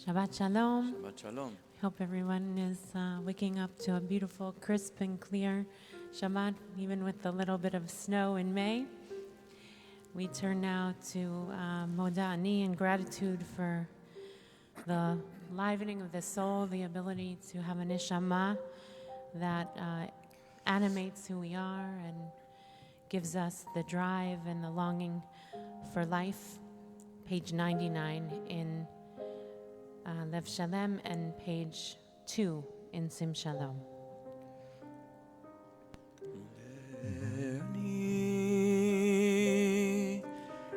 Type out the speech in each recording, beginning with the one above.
Shabbat Shalom. Shabbat Shalom. Hope everyone is waking up to a beautiful, crisp and clear Shabbat, even with a little bit of snow in May. We turn now to Moda Ani and gratitude for the livening of the soul, the ability to have a neshama that animates who we are and gives us the drive and the longing for life. Page 99 in Lev Shalem and page 2 in Sim Shalom.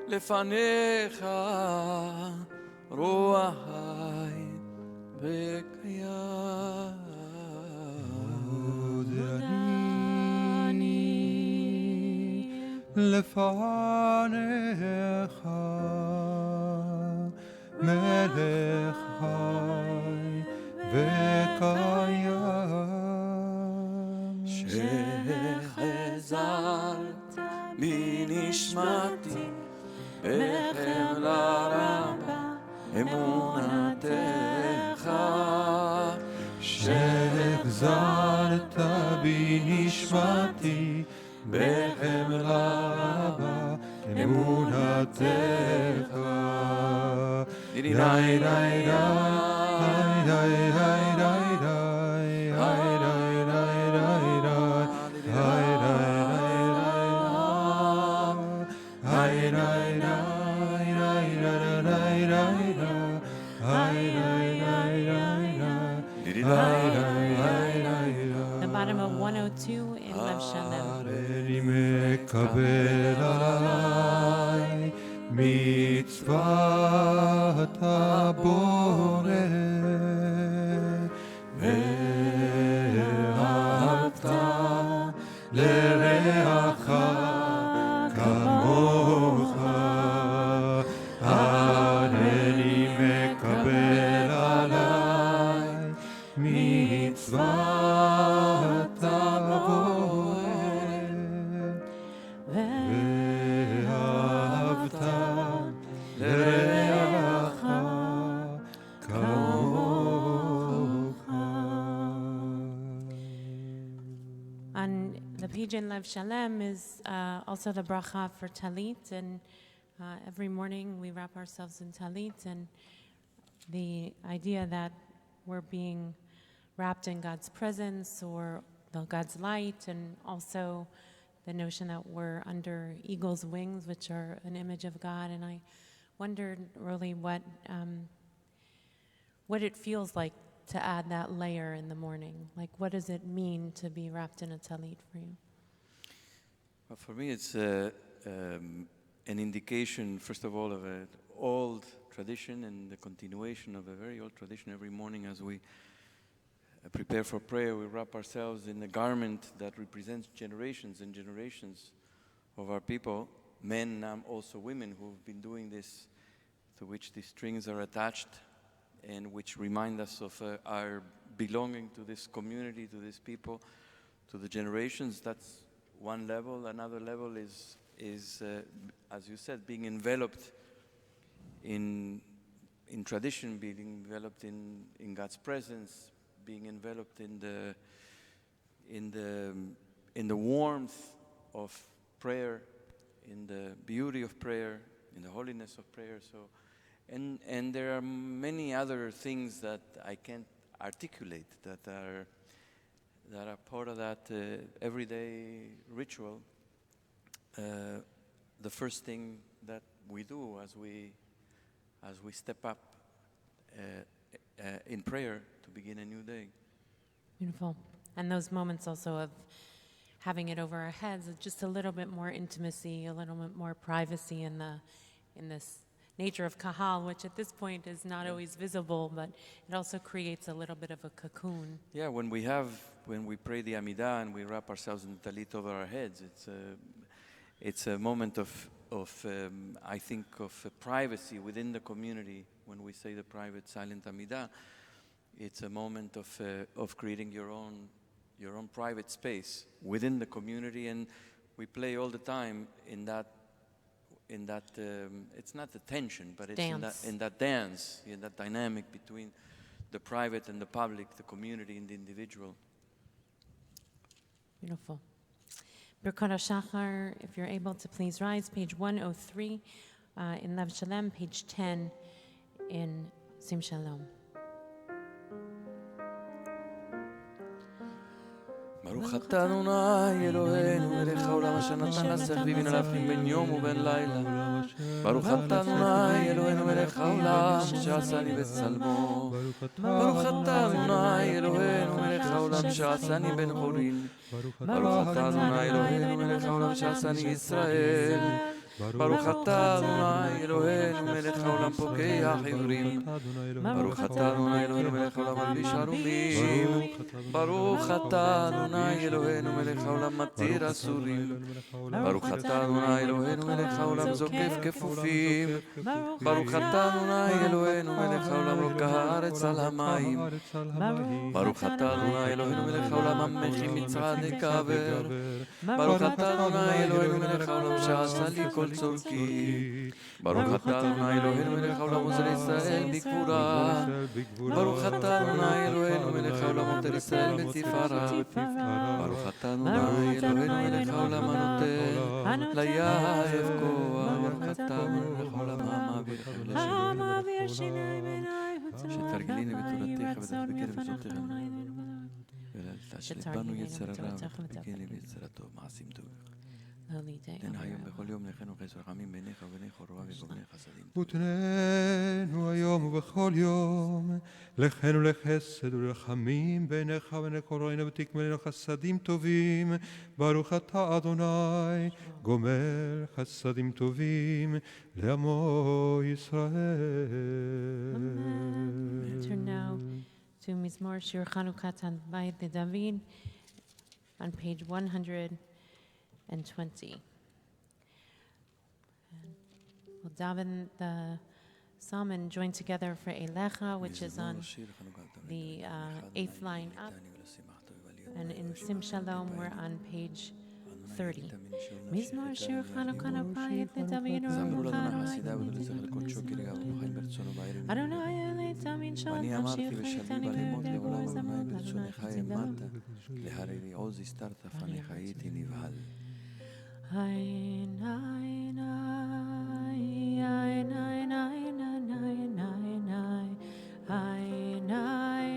לפניך רוח חי וקיים. לפניך מלך חי וקיים. שחזרת בנשמתי בחמלה רבה אמונתך. שהחזרת בי נשמתי בחמלה רבה אמונתך. די די די The bottom of 102 in Lev Shalem. הריני מקבל עליי מצוות הבורא ואהבת לרעך כמוך. הריני מקבל עליי מצוות הבורא ואהבת לרעך כמוך. On the page in Lev Shalem is also the bracha for talit, and every morning we wrap ourselves in talit, and the idea that we're being wrapped in God's presence or God's light, and also the notion that we're under eagle's wings, which are an image of God. And I wondered, Roly, what it feels like to add that layer in the morning. Like, what does it mean to be wrapped in a talit for you? Well, for me, it's an indication, first of all, of an old tradition and the continuation of a very old tradition. Every morning as we prepare for prayer, we wrap ourselves in a garment that represents generations and generations of our people, men and also women who've been doing this, to which these strings are attached and which remind us of our belonging to this community, to these people, to the generations. That's one level. Another level is as you said, being enveloped in tradition, being enveloped in God's presence, being enveloped in the warmth of prayer, in the beauty of prayer, in the holiness of prayer. So, and there are many other things that I can't articulate that are part of that everyday ritual. The first thing that we do as we step up in prayer to begin a new day. Beautiful. And those moments also of having it over our heads, just a little bit more intimacy, a little bit more privacy in this nature of kahal, which at this point is not always visible, but it also creates a little bit of a cocoon. Yeah, when we pray the Amida and we wrap ourselves in the talit over our heads, it's a moment of I think of privacy within the community. When we say the private silent Amida, it's a moment of creating your own private space within the community, and we play all the time in that it's not the tension, but it's in that dance, in that dynamic between the private and the public, the community and the individual. Beautiful. Birkat HaShachar, if you're able to please rise, page 103 in Lev Shalem, page 10 in Sim Shalom. ברוך אתה אדוני אלוהינו מלך העולם אשר נתן לשכל ולהבחין בין יום ובין לילה. ברוך אתה אדוני אלוהינו מלך העולם שעשני בצלמו. ברוך אתה אדוני אלוהינו מלך העולם שעשני בן חורין. ברוך אתה אדוני אלוהינו מלך העולם שעשני ישראל. ברוך אתה אדוני אלוהינו מלך העולם פוקח עיוורים. ברוך אתה אדוני אלוהינו מלך העולם מלביש ערומים. ברוך אתה אדוני אלוהינו מלך העולם מתיר אסורים. ברוך אתה אדוני אלוהינו מלך העולם זוקף כפופים. ברוך אתה אדוני אלוהינו מלך העולם רוקע הארץ על המים. ברוך אתה אדוני אלוהינו מלך העולם המכין מצעדי קבר. ברוך אתה אדוני אלוהינו מלך העולם שעשה לי כל צורכי. ברוך אתה אדוני אלוהינו מלך העולם עוזר ישראל בגבורה. ברוך אתה אדוני אלוהינו מלך העולם עוטר ישראל בתפארה. ברוך אתה אדוני אלוהינו מלך העולם הנותן ליעב כוח. ברוך אתה מלך העולם המעביר שיניים שתרגליני בתורתך ותחבקני בצורתך ולתשלט בנו יצר הרע ותחבקני ביצר הטוב מעשים טובים. תן היום בכל יום לכנו חסר רחמים בעיניך ובעיני חורבה וגומלי חסדים. ותננו היום ובכל יום לכנו לחסד ולרחמים בעיניך ובעיני חורבה ותקמלנו חסדים טובים. ברוך אתה אדוני גומל חסדים טובים לעמו ישראל. Turn now to Mizmor Shir Chanukat Bayit David on page 120. We'll daven the psalm and join together for Elecha, which is on the 8th line up. And in Sim Shalom, we're on page 30. Mizmor Shir Chanukat Bayit David Adonai Elei Tamin Shalom Tamshich V'Yitani V'Yitani V'Yitani ברצונך האמנת להרעילי עוז הסתרת פניך הייתי נבהל.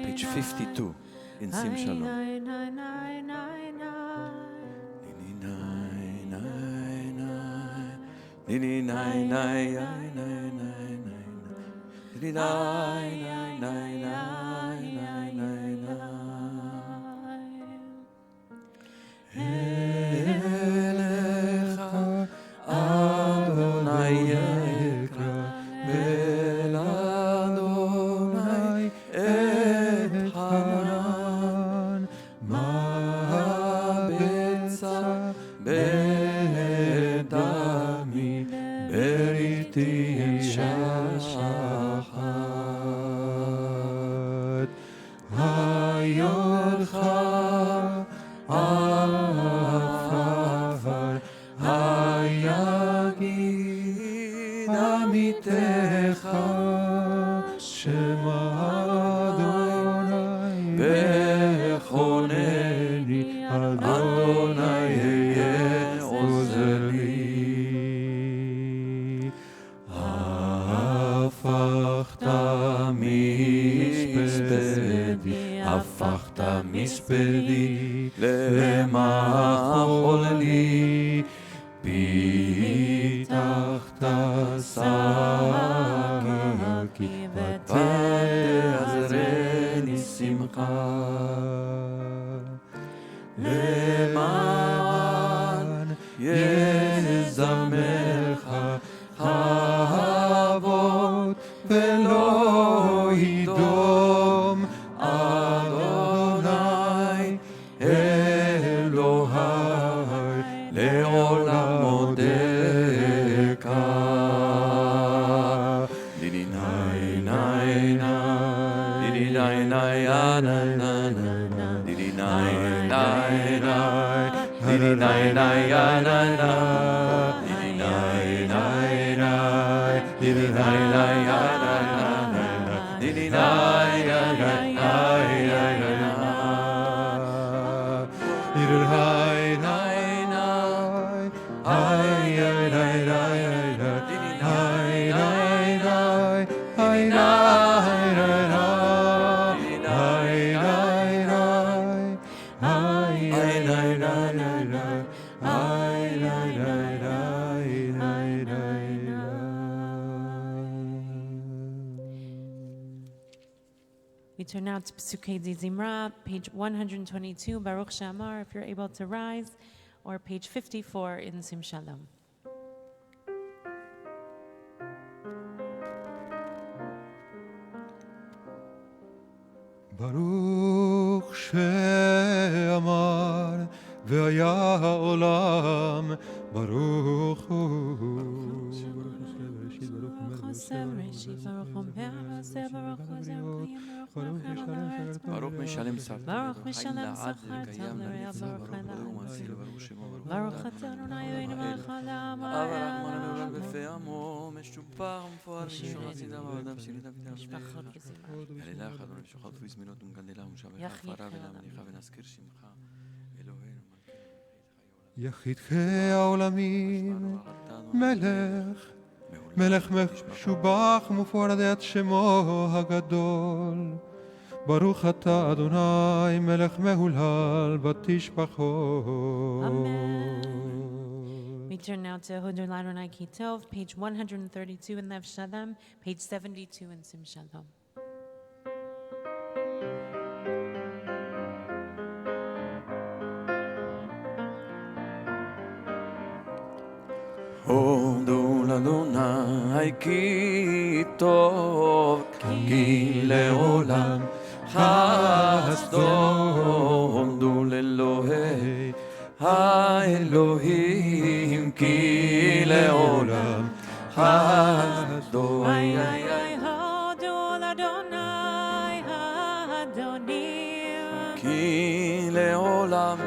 Page 52 in Sim Shalom. אליך אדוני יקרא שם אדוני בחונני, אדוני יהיה עוזר לי. הפכת מספדי למחול לי, פיתחת שקי ותעזרני שמחה. למען יזמרך אבות ולא ידום, אדוני אלוהי לעולם מודך. דידי נאי נאי נאי, דידי נאי נאי נאי נאי, דידי נאי נאי נאי, דידי נאי נאי נאי נאי, דידי נאי נאי נאי, דידי נאי We turn now to Pesukei Zimra, page 122, Baruch Shamar, if you're able to rise, or page 54 in Sim Shalom. ברוך שאמר והיה העולם, ברוך הוא. ברוך משלם שכר, חיים לעד לקיים לנצח, ברוך ומציל וברוך שמו, ברוך אתה אדוני מלך העולם, הרחמן הנורא בפה עמו, משופר ומפואר ראשון הצידם ועבדם שירית אבידם הלילה אחד ומשוחד וזמינות ומגדלה ומשבח הפרה ולמניחה ונזכיר שמך אלוהינו יחיד העולמים, מלך משובח ומפואר עד שמו הגדול. ברוך אתה אדוני מלך מהולל בתשבחות. We turn now to Hodur Ladonai Kitov, page 132 in Lev Shalom, page 72 in Sim Shalom. הודו לאדוני כי טוב, כי לעולם חסדו. הודו לאלוהי האלוהים כי לעולם חסדו. הודו לאדוני האדונים כי לעולם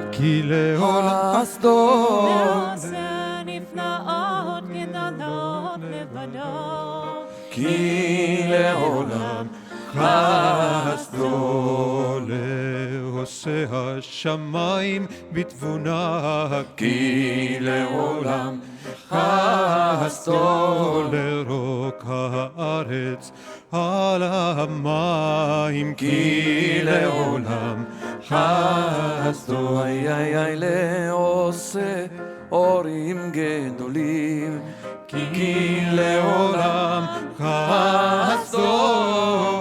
חסדו. נפלאות גדולות לבדו, כי לעולם חסדו. לעושה השמיים בתבונה, כי לעולם חסדו. לרוק הארץ על המים, כי לעולם חסדו. לעושה אורים גדולים, כי לעולם חסדו.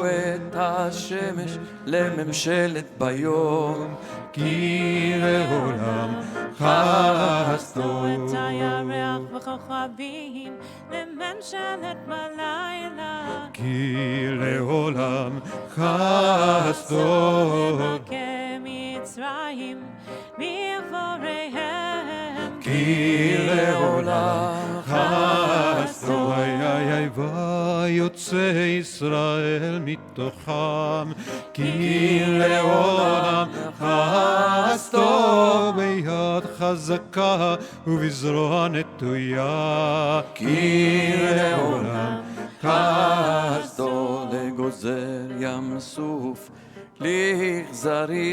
את השמש לממשלת ביום, כי לעולם חסדו. את הירח וכוכבים לממשלת בלילה, כי לעולם חסדו. כמצרים מאחוריהם, כי לעולם חסדו. ויוצא ישראל מתוכם, כי לעולם חסדו. ביד חזקה ובזרוע נטויה, כי לעולם חסדו לגוזר ים סוף לגזרים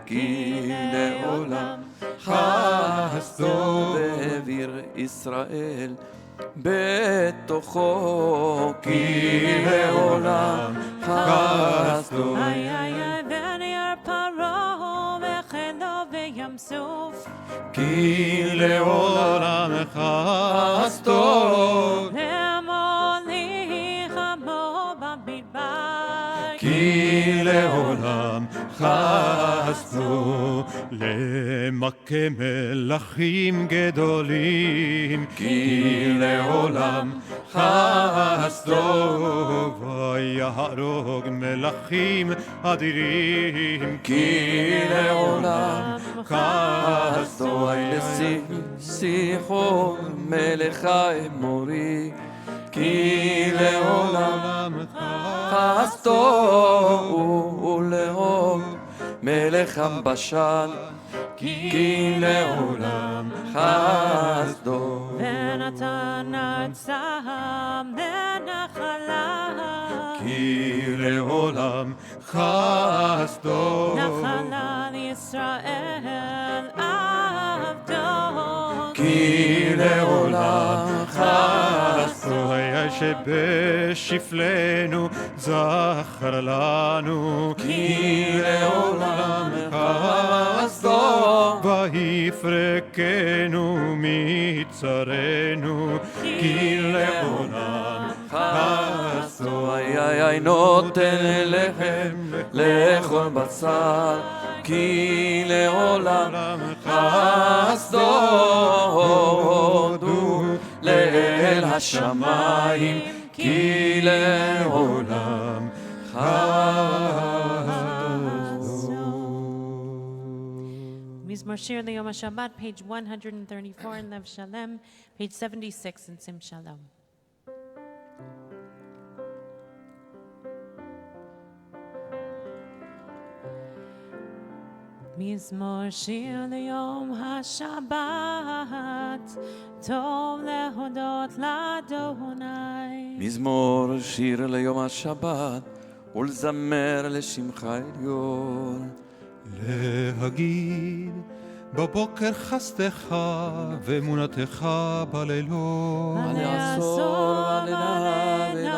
כי לעולם חסדו באוויר ישראל בתוכו כי לעולם חסדו ונער פרעה וחילו בים סוף כי לעולם חסדו למוליך עמו במדבר כי לעולם חסדו למכה מלכים גדולים כי לעולם חסדו ויהרוג מלכים אדירים כי לעולם חסדו לשיחו מלך האמורי כי לעולם חסדו ולאוג מלך הבשן כי לעולם חסדו ונתן ארצם לנחלה כי לעולם חסדו נחלה לישראל עבדו כי לעולם חסדו היה שבשפלנו זכר לנו כי לעולם חסדו ויפרקנו מצרנו כי לעולם חסדו איי נותן לחם לכל בשר כי לעולם חסדו הודו לאל השמיים כי לעולם חסדו. מזמור שיר ליום השבת, page 134 in Lev Shalem, page 76 in Sim Shalom. מזמור שיר ליום השבת, טוב להודות לאדוני. מזמור שיר ליום השבת ולזמר לשמך עליון להגיד בבוקר חסדך ואמונתך בלילות לעשור ולנעלי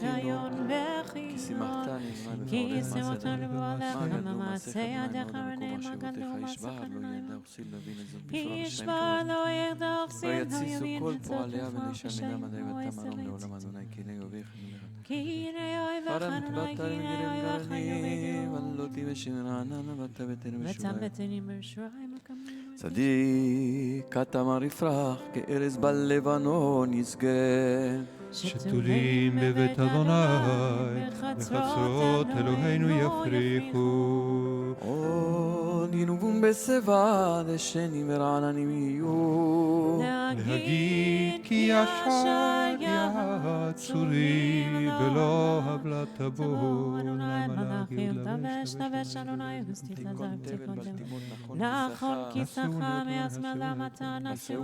היגיון כי שימחתני כי שימחתני בעולך במעשה ידיך ונאמה גדול ישבר לא ידע וכסיל להבין את זאת ישבר לא ידע וכסיל לא ויציסו יבין כל את זאת פועליה בכל ונשם שם מדם עדי לא ותמרום יסלץ לעולם אדוני כי הנה יוביך כי הנה אויבך פרם אדוני תבטל כי הנה מגירים אויבך גרני יוביך ולותי ושמרעננה ותבטל משוליים ותבטני בירושלים הקמים צדיק כתמר יפרח כארז בלבנון ישגה שתולים בבית אדוני בחצרות אלוהינו יפריחו עוד ינובון בשיבה דשנים ורעננים יהיו להגיד כי ישר יצורי ולא הבלת תבור אדוני מלאכי ולדבש דבש אדוני וסתיך לזר נכון כיסך מהשמאלה מתן נשאו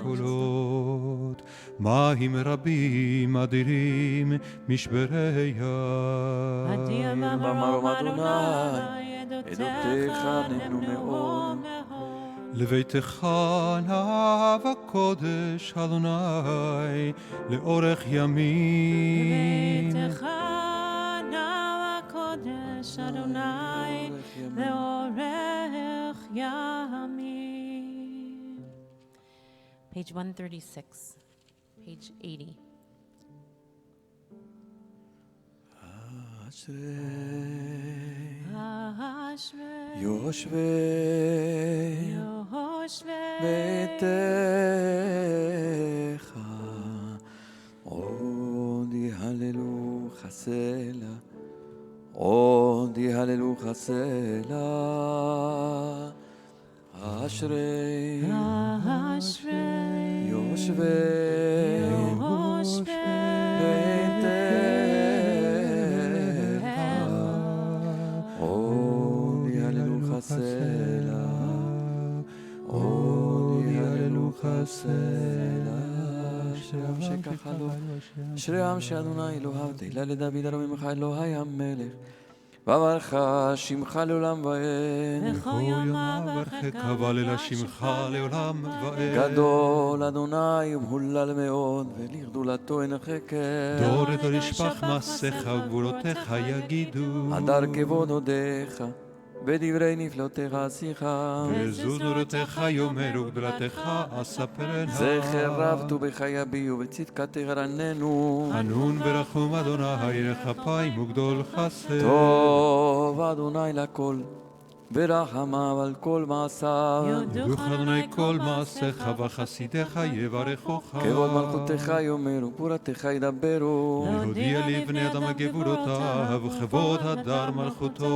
קולות מים רבים אדירים משברי יד אדיר במרום אדוני עדותיך נמנו מאוד לביתך נאהב הקודש אדוני לאורך ימים לביתך נאהב הקודש אדוני לאורך ימים. Page 136, page 80. יושבי ביתך עוד יהללו חסלה עוד יהללו חסלה אשרי יושבי ביתך עוד יהללו חסלה עוד יהללו חסלה ככה לא. אשרי העם שאדוני אלוהיו, תהילה לדוד ארוממך אלוהי המלך. וברך שמך לעולם ועד. וכל ימיו ברכך והלל שמך לעולם ועד. גדול אדוני ומהולל מאוד, ולגדולתו אין חקר. דור לדור ישפך מעשיך וגבולותיך יגידו. הדר כבוד הודיך, ודברי נפלאותיך שיחה. וזו דורותיך יאמרו גדולתך אספרנה. זכר רב טובך יביעו וצדקתך רננו. חנון ברחום אדוני ירח אפיים וגדול חסד. טוב אדוני לכל, ורחמיו על כל מעשיו. יודוך אדוני כל מעשיך וחסידיך יברכוך. כבוד מלכותך יאמרו, גבורתך ידברו. להודיע לבני אדם גבורותיו וכבוד הדר מלכותו.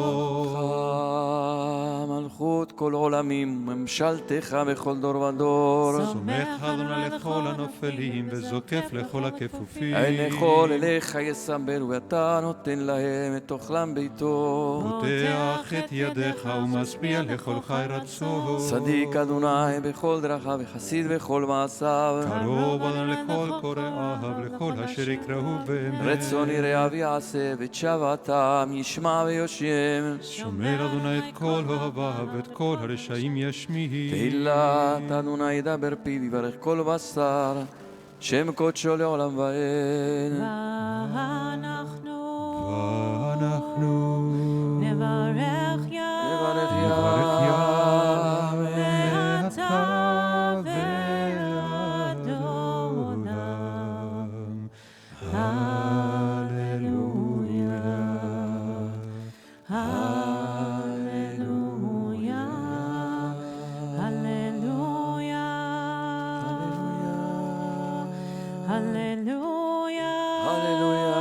מלכות כל עולמים וממשלתך בכל דור ודור. סומך אדוני לכל הנופלים וזוקף לכל הכפופים. אין יכול אליך יסמברו, ואתה נותן להם את אוכלם ביתו. פותח את ידיך ומשביע לכל חי רצון. צדיק אדוני בכל דרכיו וחסיד בכל מעשיו. קרוב אדוני לכל קוראיו לכל אשר יקראו באמת. רצון יראיו יעשה ואת שבתם ישמע ויושם. שומר אדוני את כל אוהביו ואת כל הרשעים ישמיע. תהילת אדוני ידבר פיו יברך כל בשר, שם קודשו לעולם ועד. ואנחנו נברך נברך יה ואתה ועד עולם. הללויה, הללויה, הללויה, הללויה, הללויה.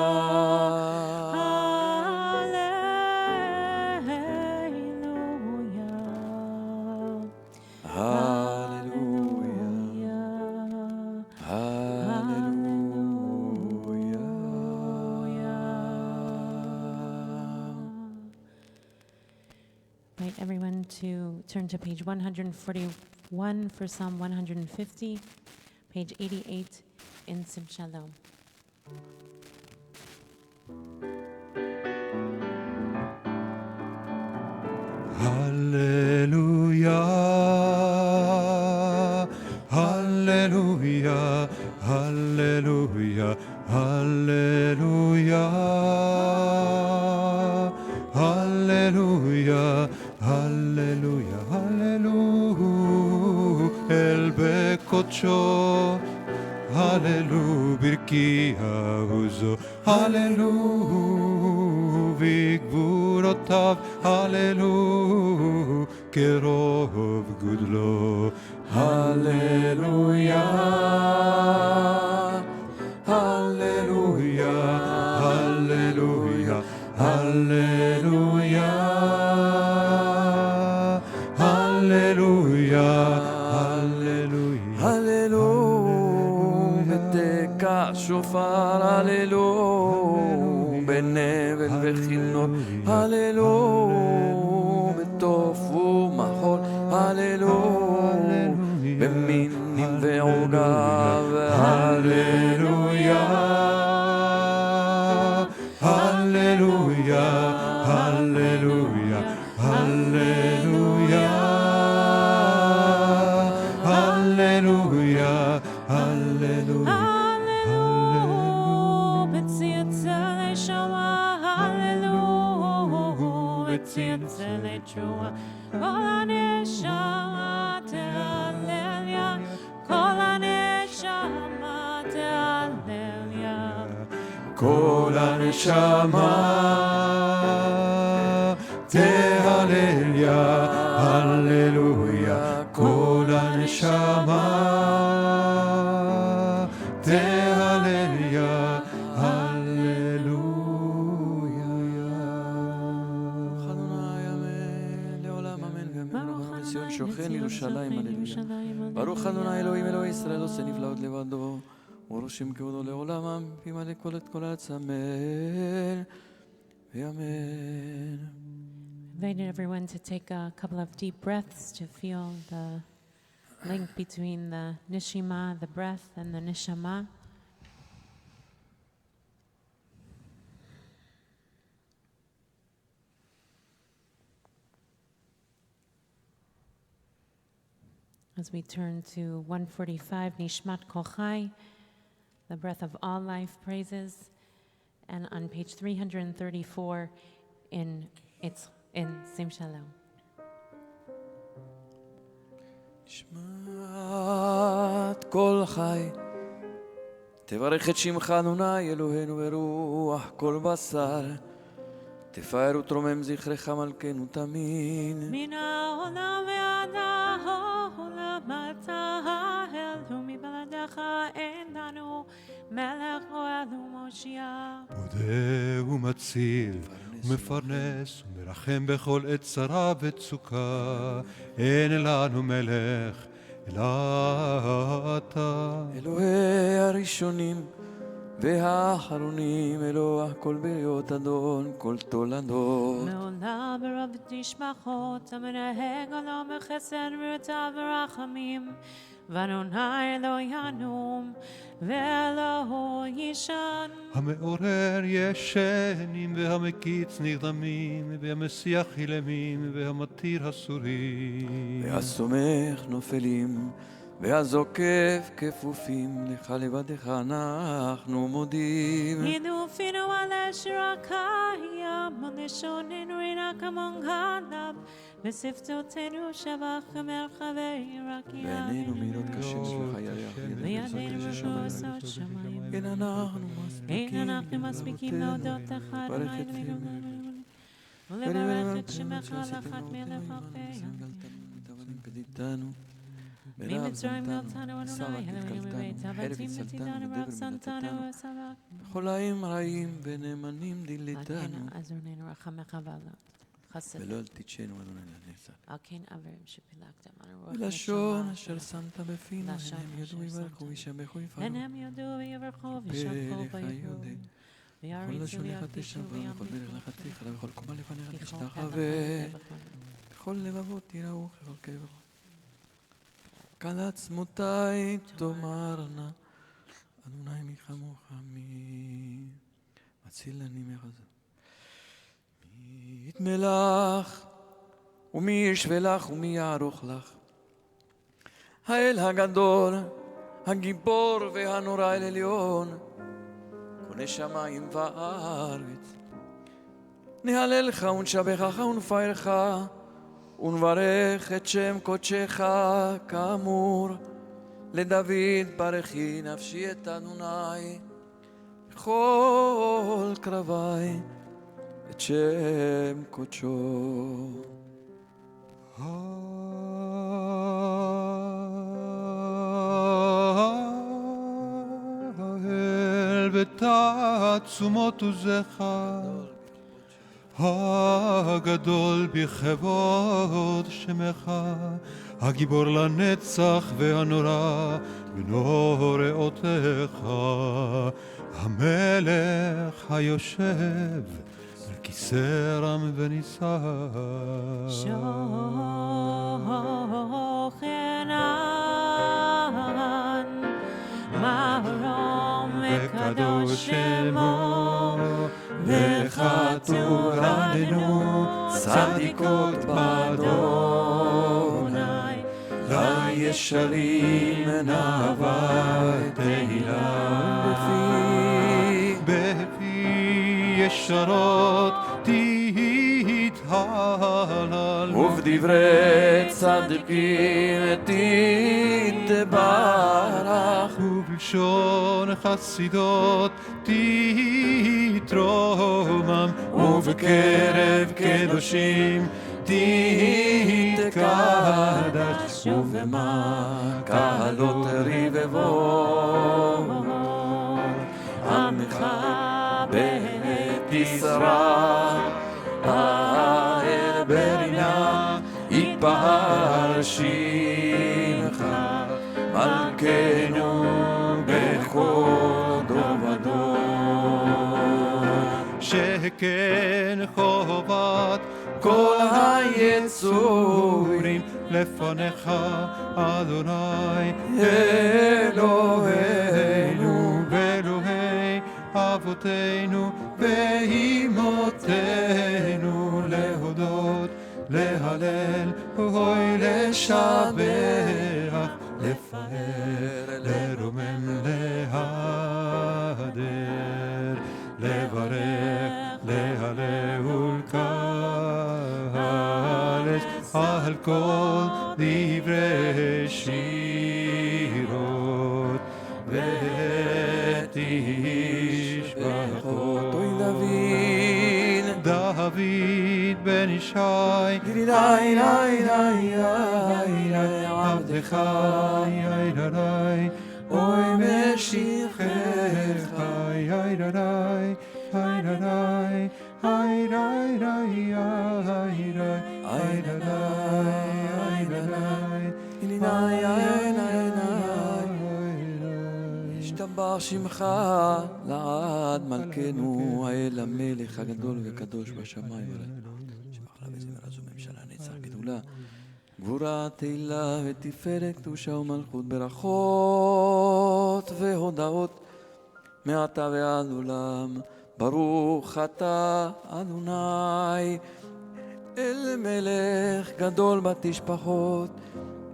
Invite everyone to turn to page 141 for Psalm 150, page 88 in Sim Shalom. Hallelujah, hallelujah, hallelujah, hallelujah, hallelujah, hallelujah, hallelujah, el bekocho, hallelujah, birkia uzo, hallelujah, vigvurotav, hallelujah, kerov gudlo, hallelujah, hallelujah, hallelujah, hallelujah, hallelujah, hallelujah, hallelujah, בתקע שופר, hallelujah, בנבל וכינור, hallelujah, בתוף ומחול, hallelujah, במינים ועוגב, hallelujah, hallelujah, hallelujah, hallelujah, hallelujah, hallelujah. כל הנשמה תהלליה, הללויה, כל הנשמה תהלליה, הללויה. אדוני אמן, לעולם אמן ואמן. ברוך ציון שוכן ירושלים, הללויה. ברוך אדוני אלוהים אלוהי ישראל עושה נפלאות לבדו. ורושם כבודו לעולמם, וימלא כל את כל הארץ, אמן ואמן. Invited everyone to take a couple of deep breaths to feel the link between the nishima, the breath, and the neshama. As we turn to 145, Nishmat Kol Chai, the breath of all life praises, and on page 334 in Sim Shalom. נשמת כל חי, תברך את שמך אדוני אלוהינו ברוח כל בשר, תפאר ותרומם זכרך מלכנו תמיד. מן העולם ועד העולם אתה האל, ומבלעדיך אין לנו מלך רועד ומושיע. פודה ומציל ומפרנס ומרחם בכל עת צרה וצוקה, אין לנו מלך אלא אתה. אלוהי הראשונים והאחרונים, אלוה כל בריות אדון כל תולדות. מעולם ברוב תשבחות, המנהג עולם בחסד ורצה ורחמים, ואדוני אלוהינו ואלוהו ישן. המעורר ישנים והמקיץ נרדמים והמסיח אילמים והמתיר אסורים. והסומך נופלים והזוקף כפופים, לך לבדך אנחנו מודים. הידופינו על אשר הקיים, ולשוננו רינק המון גנב, בשפתותינו שבח כמרחבי רקיע. בעינינו מילות קשים וחייך, בידינו מרוסות שמיים. אין אנחנו מספיקים להודות לך, ברך את אדוני, ולברך את שמך לאחת מלך פדיתנו. ממצרים נתנו אדוני, אלוהינו בבית הבתים נתידנו ורב שנתנו וסבק. בכל העם רעים ונאמנים דילתנו. אכן עזרנו רחמך ועלות. חסד. ולא תיטשנו אדוני לנצח. אכן עברים שפילגתם על רוח ולשון אשר שמת בפינו, הן ידעו ויברכו וישבחו ויפעלו. הם יודו ויברכו וישבחו ויפעלו. כל לשונך תשבע וכל ברך תיך וכל קומה לפניך תשתחווה. בכל לבבות יראו ככל קבר. כל עצמותיי תאמרנה, אדוני מי כמוך מי מציל אני מחזה. מי יתמא לך ומי ישווה לך ומי יערוך לך. האל הגדול, הגיבור והנורא אל עליון, קונה שמיים וארץ. נהללך ונשבחך ונפארך ונברך את שם קודשך כאמור. לדוד ברכי נפשי את אדוני בכל קרבי את שם קודשו. האל בתעצומות עוזך, הגדול בכבוד שמך, הגיבור לנצח והנורא בנוראותיך, המלך היושב על כיסא רם ונישא. שוכנן מרום וקדוש שמו, וחתורנו צדיקות באדוני, לישרים נאווה תהילה. בפי ישרות תתהלל, ובדברי צדיקים תתברך, ובלשון חסידות תתרומם, ובקרב קדושים תתקדש, ובמקהלות רבבות עמך בתשרה. האל ברינה יתפאר שמך, מלכנו בכל דור ודור. שכן חובת כל היצורים לפניך אדוני אלוהינו ואלוהי אבותינו ואימותינו, להודות להלל, אוי לשבח לפאר, לרומם, להדר, לברך, להלל ולקדש על כל דברי שירות ותשבחות. אוי דוד דוד בן ישי דידי עבדך ידעי אוי משיחך ידעי ישתבח שמך לעד מלכנו האל המלך הגדול והקדוש בשמיים שבח לה וזמרה זו ממשלה נצח גדולה גבורה תהילה ותפארת קדושה ומלכות ברכות והודאות מעתה ועד עולם ברוך אתה אדוני אל מלך גדול בתשבחות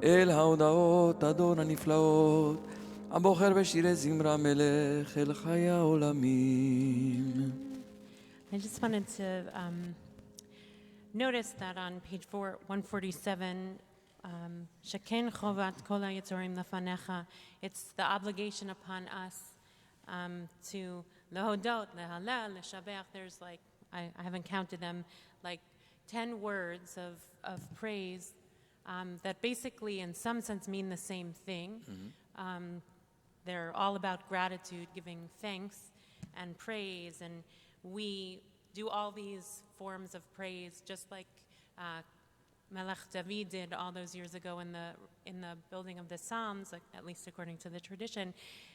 אל ההודעות אדון הנפלאות הבוחר בשירי זמרה מלך אל חיי העולמים. I just wanted to notice that on page 147, Sheken chovat kol hayitzorim lefanecha, it's the obligation upon us to lehodot, lehalel, leshabeach. There's like, I haven't counted them, like 10 words of praise that basically in some sense mean the same thing. They're all about gratitude, giving thanks and praise, and we do all these forms of praise just like Melech David did all those years ago in the building of the Psalms, like, at least according to the tradition.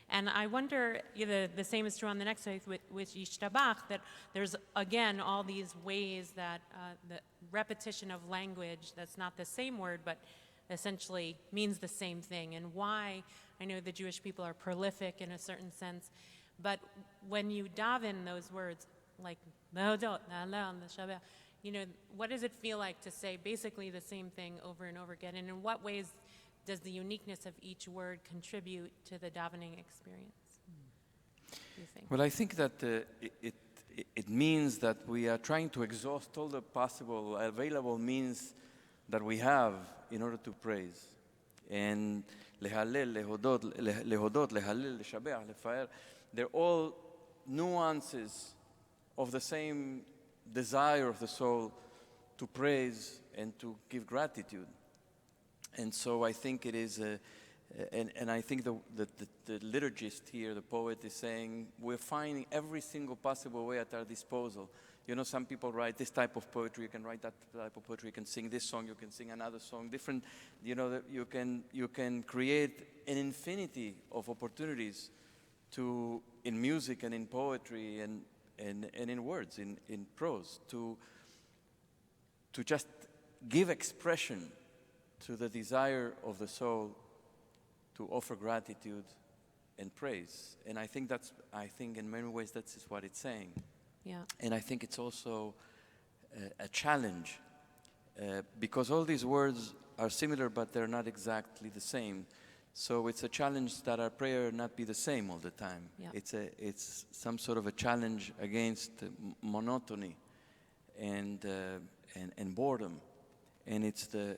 And I wonder, the same is true on the next page with Yishtabach, that there's again all these ways that the repetition of language that's not the same word but essentially means the same thing, and why I know the Jewish people are prolific in a certain sense, but when you daven those words like lehodot, lehalel, leshabeach, what does it feel like to say basically the same thing over and over again, and in what ways does the uniqueness of each word contribute to the davening experience? Do you think? Well, I think that it means that we are trying to exhaust all the possible available means that we have in order to praise. And lehalel, lehodot, lehalel, leshabeach, lefaer, they're all nuances of the same desire of the soul to praise and to give gratitude. And so I think it is, and I think the liturgist here, the poet, is saying we're finding every single possible way at our disposal. Some people write this type of poetry, you can write that type of poetry, you can sing this song, you can sing another song, different, you can create an infinity of opportunities in music and in poetry and in words, in prose, to just give expression to the desire of the soul to offer gratitude and praise. And I think in many ways that's what it's saying. Yeah. And I think it's also a challenge because all these words are similar, but they're not exactly the same. So it's a challenge that our prayer not be the same all the time. Yeah. It's some sort of a challenge against monotony and boredom, and it's the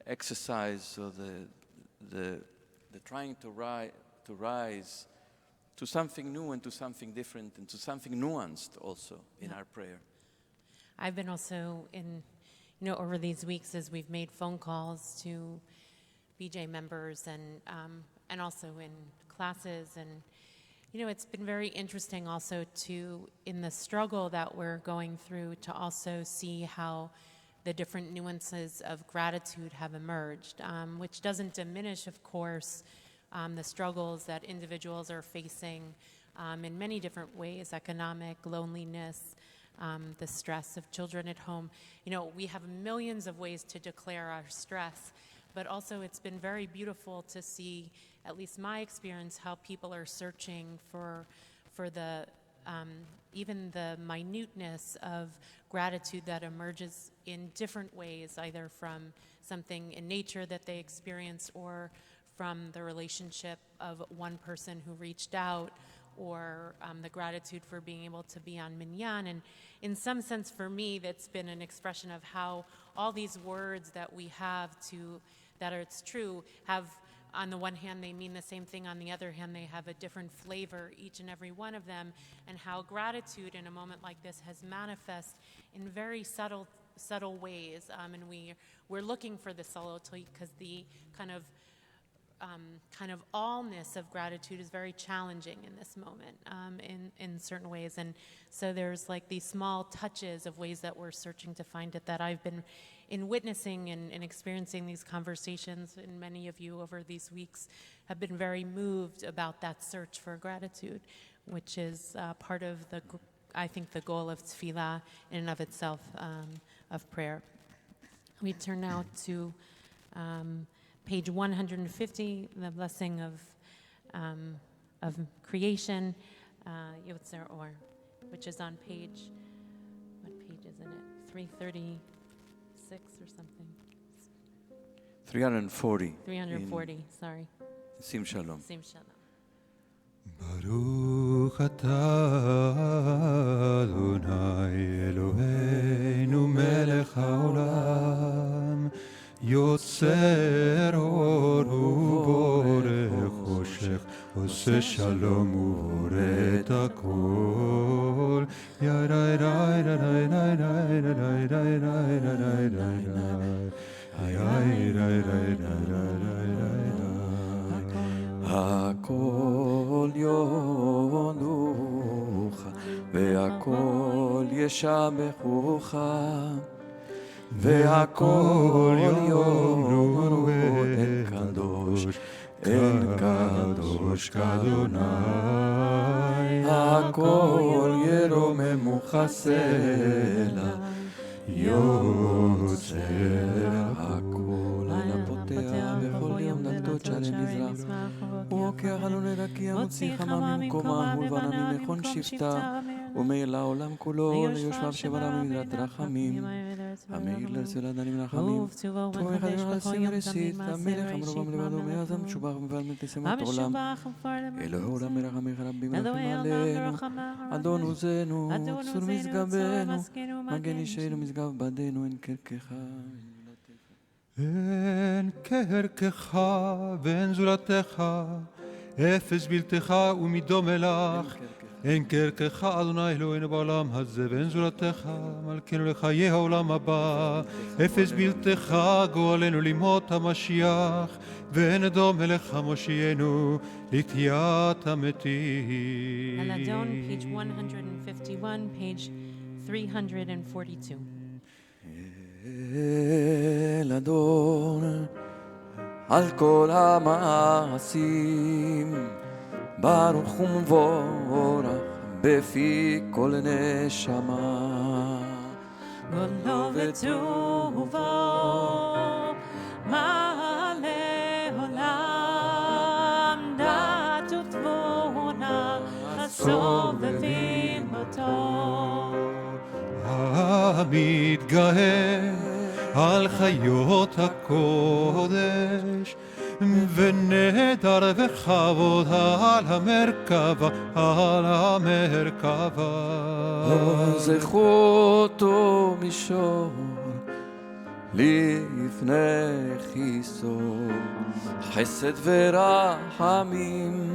exercise of the trying to rise to something new and to something different and to something nuanced also in our prayer. I've been also over these weeks as we've made phone calls to BJ members and also in classes, and it's been very interesting also in the struggle that we're going through to also see how the different nuances of gratitude have emerged, which doesn't diminish, of course, the struggles that individuals are facing in many different ways: economic, loneliness, the stress of children at home. We have millions of ways to declare our stress, but also it's been very beautiful to see, at least my experience, how people are searching for the even the minuteness of gratitude that emerges in different ways, either from something in nature that they experience or from the relationship of one person who reached out, or the gratitude for being able to be on Minyan. And in some sense, for me, that's been an expression of how all these words that we have that are it's true, have, on the one hand, they mean the same thing. On the other hand, they have a different flavor, each and every one of them, and how gratitude in a moment like this has manifest in very subtle ways. And we're looking for the subtlety because the kind of allness of gratitude is very challenging in this moment, in certain ways. And so there's like these small touches of ways that we're searching to find it, that I've been in witnessing and experiencing these conversations, and many of you over these weeks have been very moved about that search for gratitude, which is part of I think the goal of tefillah in and of itself, of prayer. We turn now to page 150, the blessing of creation, Yotzer Or, which is on page, what page is it? 336 or something. 340. 340, sorry. Sim Shalom. Sim Shalom. ברוך אתה אדוני אלוהינו מלך העולם יוצר אור ובורא חושך עושה שלום ובורא את הכל יא רי רי רי רי רי רי רי רי רי רי רי רי הכל יודוך והכל ישבחוך והכל יאמרו אל קדוש אל קדוש כאדוני הכל ירוממוך סלע יוצר הכל לילה פותח בכל יום דלתות שערי מזרח ורוקח עלוני רקיע מוציא חמה ממקומה ולבנה ממכון שבטה ומאיר לעולם כולו ליושביו שברא במדרת רחמים המאיר לרצל הדנים רחמים תבוא אחד וחסים ראשית המלך המרובם לבדו מאז המשובח ומפעל מלתסמת עולם אלוהי עולם מרחמך רבים מלכים עלינו אדון עוזנו צור משגבנו מגן אישנו משגב בדנו אין קרקך אין כערכך ואין זולתך, אפס בלתך ומדומה לך. אין כערכך, אדוני אלוהינו בעולם הזה, ואין זולתך, מלכנו לחיי העולם הבא. אפס בלתך, גואלנו לימות המשיח, ואין דומה לך מושיענו לתחיית המתים. Matalon, page 151, page 342. אל אדון על כל המעשים ברוך ומבורך בפי כל נשמה גודלו וטובו מלא עולם דת ותבונה הסובבים אותו המתגאה על חיות הקודש ונדר וכבוד על המרכבה, על המרכבה. זכותו מישור לפני חיסור, חסד ורחמים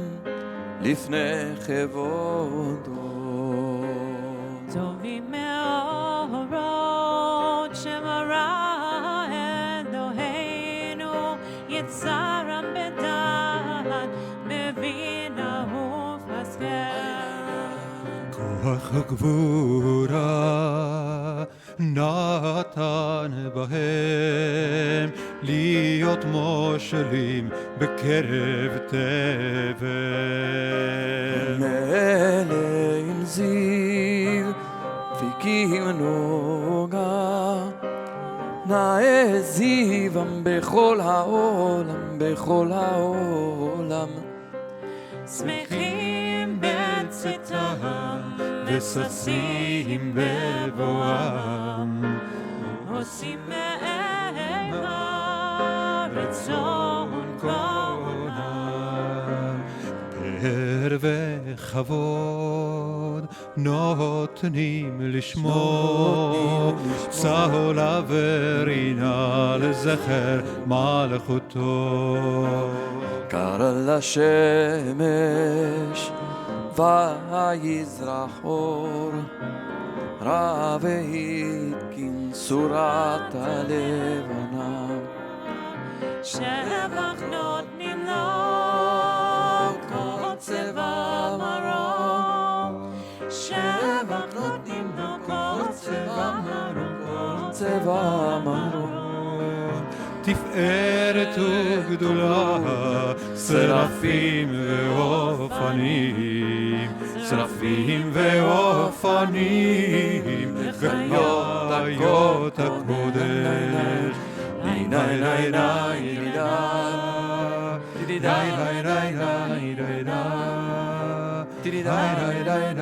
לפני כבודו. טובים מאורות שמראה אלוהינו יצרם בדעת מבין אהוב הסגר כוח הגבורה נתן בהם להיות מושלים בקרב תבל מלאים זיו דביקים נוגה נאה זיוום בכל העולם בכל העולם שמחים בצאתם וששים בבואם עושים מאימה רצון כל וכבוד נותנים לשמו, צהולה ורינה לזכר מלכותו. קרא לשמש ויזרח אור, רע והתקין צורת הלבנה. שבח נותנים לו כל צבע מרום, שבח נותנים לו כל צבע מרום, כל צבע מרום. תפארת וגדולה, שרפים ואופנים, שרפים ואופנים, וחיות הקודש. די די די די די די די די די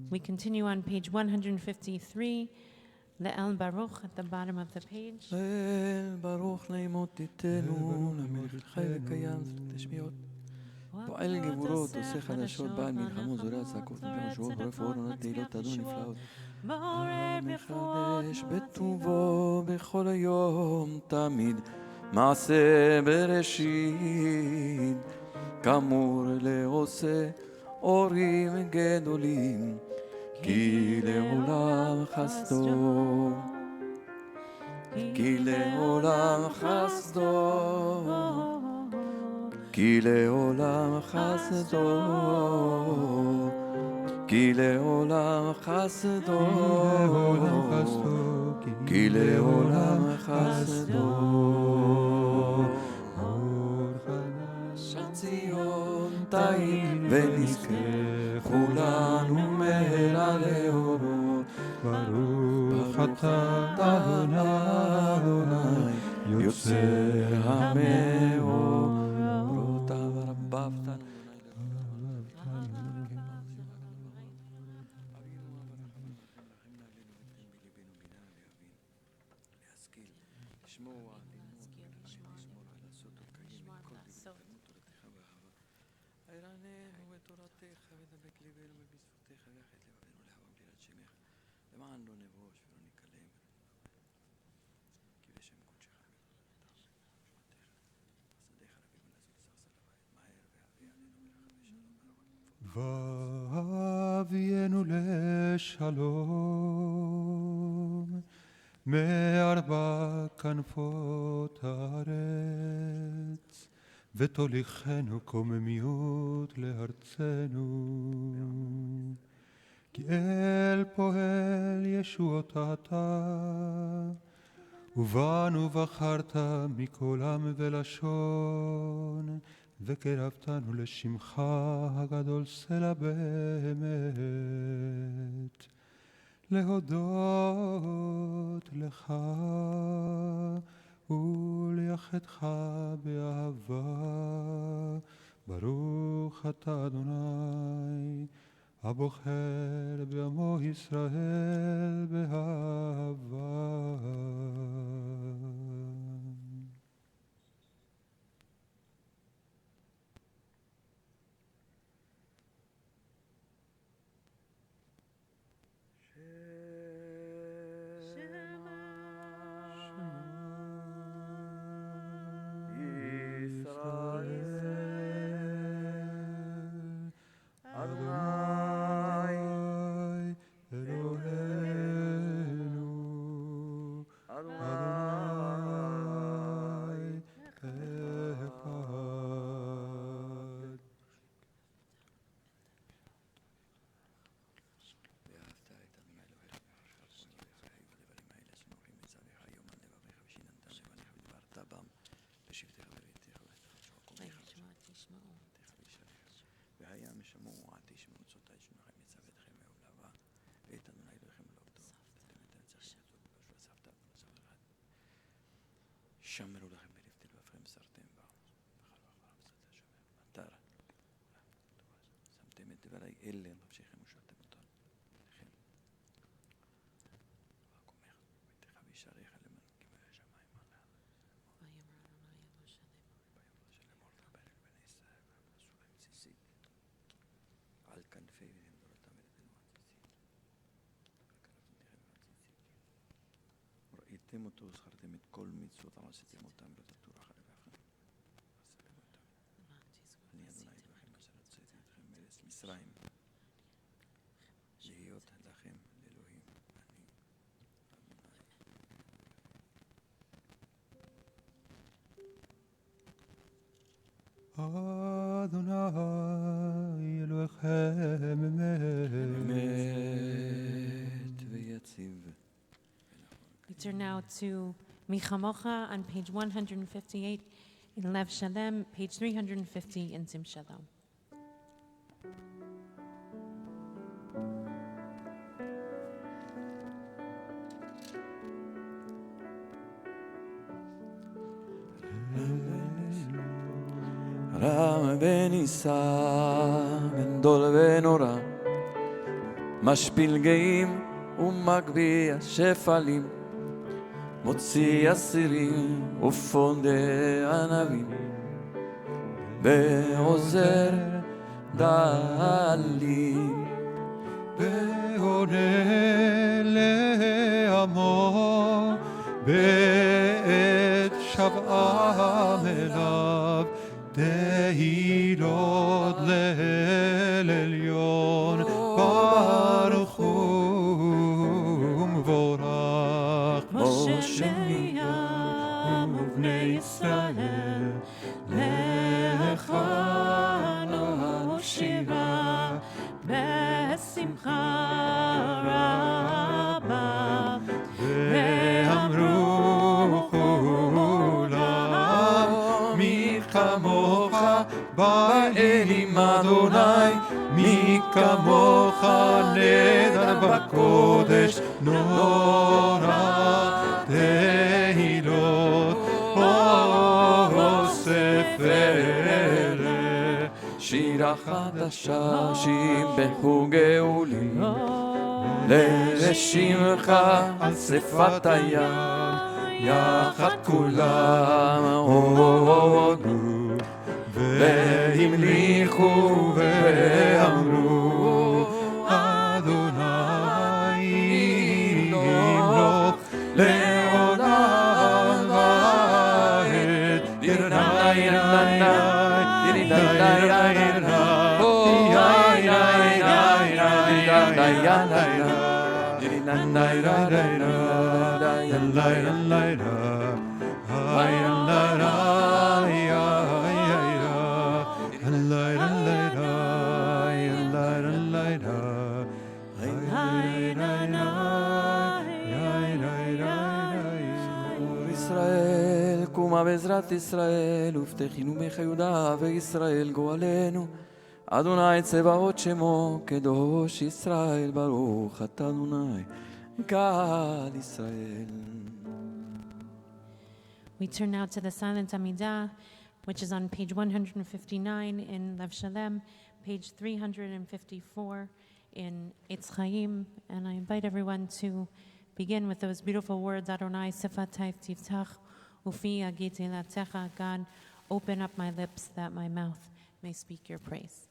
We continue on page 153, Le'el Baruch at the bottom of the page. אל ברוך נעימות תיתנו למלך חי וקיים תשמיעות. פועל גבורות, עושה חדשות, בעל מלחמות, זורע צעקות, נותן ישועות, בורא פורענות, עונת תהילות, אדון נפלאות. מחדש בטובו בכל היום תמיד, מעשה בראשית, כאמור לעושה אורים גדולים, כי לעולם חסדו, כי לעולם חסדו, כי לעולם חסדו, כי לעולם חסדו, כי לעולם חסדו. אור חדש על ציון תאיר ונזכה כולנו מהרה לאורו. ברוך אתה אדוני יוצר המאורות. והביאנו לשלום מארבע כנפות הארץ, ותוליכנו קוממיות לארצנו, כי אל פועל ישועות אתה, ובנו בחרת מכל עם ולשון, וקרבתנו לשמך הגדול סלע באמת, להודות לך ולייחדך באהבה. ברוך אתה אדוני הבוחר בעמו ישראל באהבה. שמרו לכם בלבטיל ואפרים סרתם בה מטר שמתם את דברי אלה נפשכם ושאתם אותם לכם ראיתם אותו, זכרתם את כל מצוות עשיתם אותם, לא תטור אחרי ואחרי. אני אדוני אלוהיכם אשר הוצאתי אתכם מארץ מצרים, להיות לכם לאלוהים. אדוני אלוהיכם אמת ויציב. We turn now to Michamocha on page 158 in Lev Shalem, page 350 in Sim Shalom. רם בן עיסא, בן דול בן אורה, משפיל גאים ומגביה שפלים, מוציא אסירים ופונדה ענבים, בעוזר דלים. ועונה לעמו בעת שבעם אליו, תהילות לאל עליון, ברוך הוא מבורך. משה ים ובני ישראל, לך נושיבה בשמחה רבה, ואמרו כולם, מי כמוך באלים אדוני, מי כמוך נדר בקודש, נורא תהילות אוסף אלה. שירה חדשה שיבחו גאולים, לשמך על שפת הים, יחד כולם הודו והמליכו ואמרו, אדוני ימלוך לעולם ועד. ישראל, קומה בעזרת ישראל, ופתחינו ביהודה וישראל גואלנו. אדוני צבאות שמו, קדוש ישראל, ברוך אתה אדוני, גאל ישראל. We turn now to the silent Amida, which is on page 159 in Lev Shalem, page 354 in Eitz Chaim, and I invite everyone to begin with those beautiful words, Adonai Sifatayv Tiftach, Ufi Agit Elatecha, God, open up my lips that my mouth may speak your praise.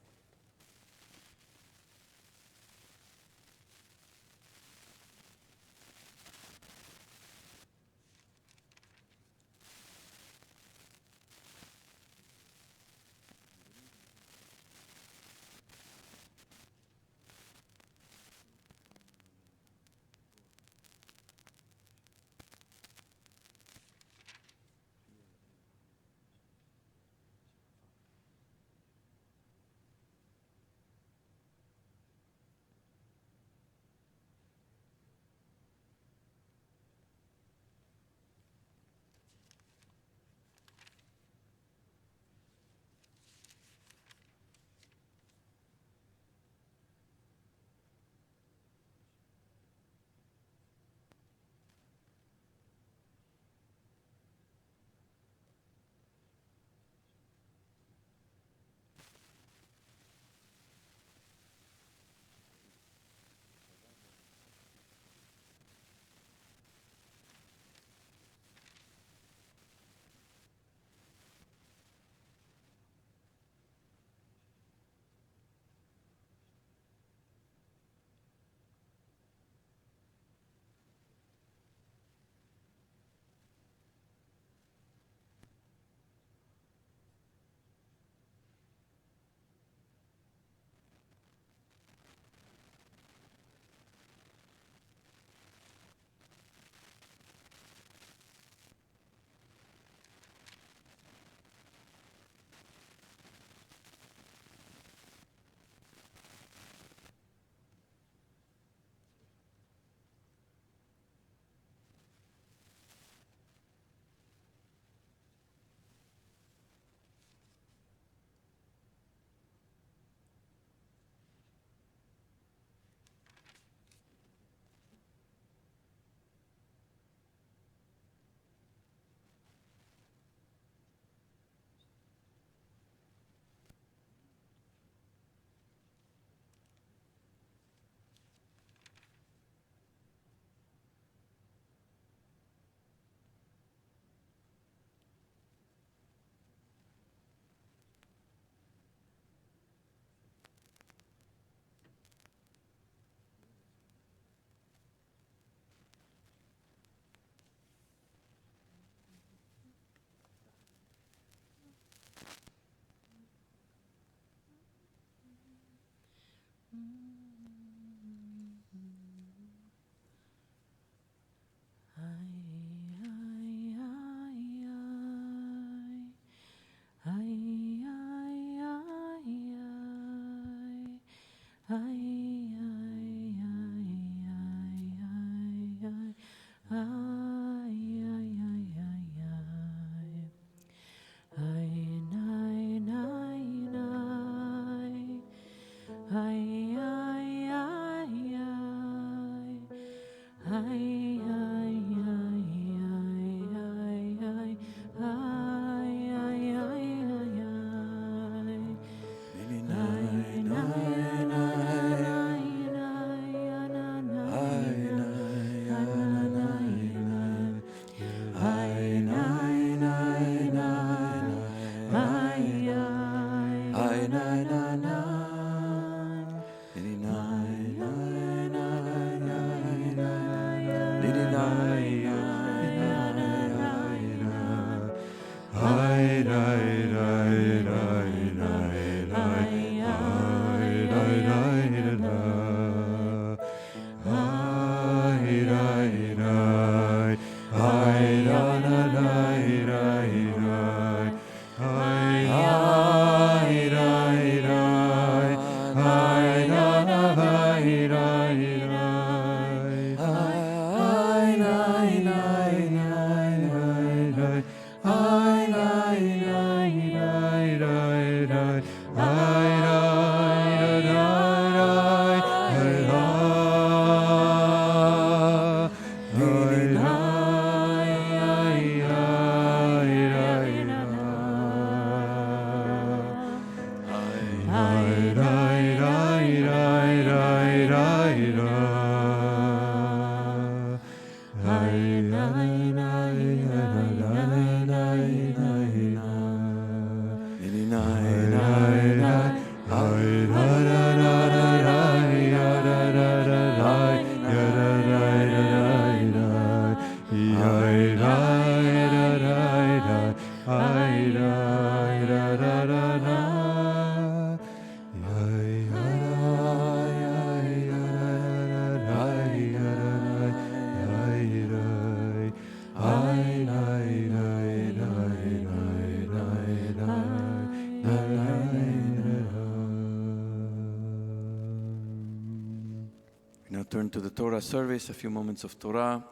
We now turn to the Torah service, a few moments of Torah,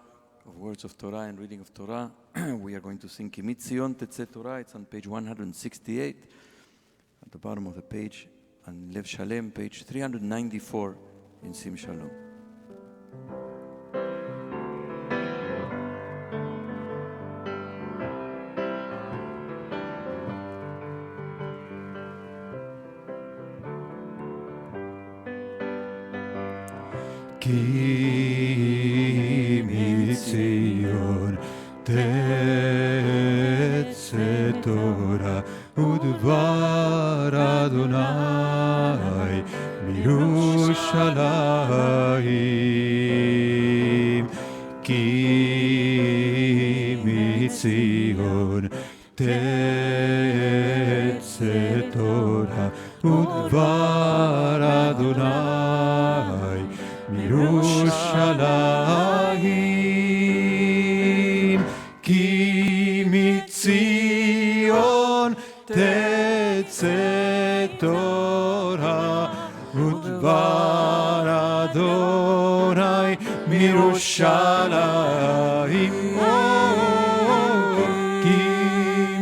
of words of Torah and reading of Torah. We are going to sing Ki Mitzion Tetzeh Torah. It's on page 168, at the bottom of the page, on Lev Shalem, page 394 in Sim Shalom. כי מציון תצא תורה ודבר אדוני מירושלים. כי מציון תצא תורה ודבר אדוני מירושלים. כי מציון תצא תורה ודבר אדוני מירושלים. כי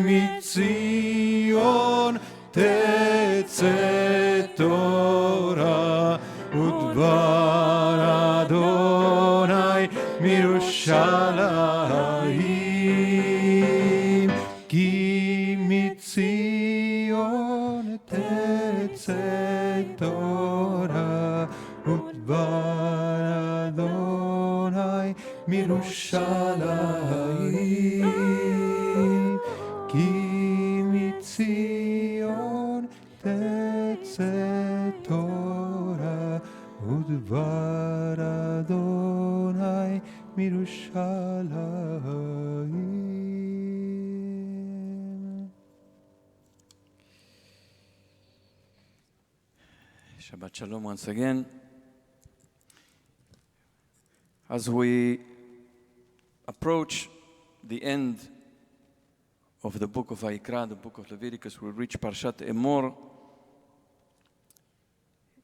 מציון תצא תורה ודבר אדוני מירושלים. כי מציון תצא תורה ודבר אדוני מירושלים. כי מציון תצא תורה ודבר אדוני מירושלים. Shabbat Shalom once again. As we approach the end of the book of Vayikra, the book of Leviticus, we'll reach Parshat Emor.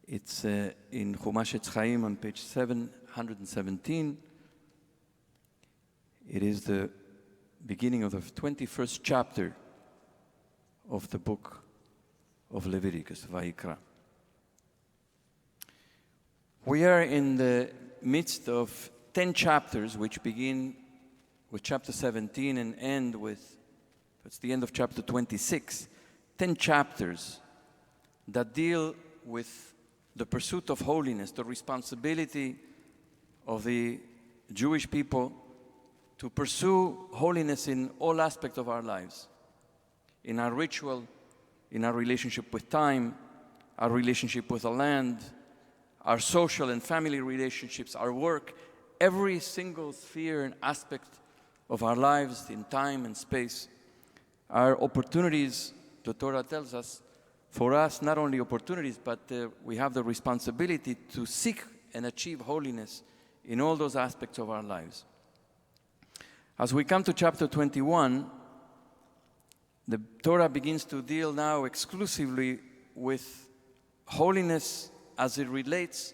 It's in Chumash Etz Chaim on page 717. It is the beginning of the 21st chapter of the book of Leviticus, Vayikra. We are in the midst of 10 chapters which begin with chapter 17 and end with, it's the end of chapter 26. 10 chapters that deal with the pursuit of holiness, the responsibility of the Jewish people to pursue holiness in all aspects of our lives. In our ritual, in our relationship with time, our relationship with the land, our social and family relationships, our work, every single sphere and aspect of our lives in time and space. are opportunities, the Torah tells us, for us, not only opportunities, but we have the responsibility to seek and achieve holiness in all those aspects of our lives. As we come to chapter 21, the Torah begins to deal now exclusively with holiness as it relates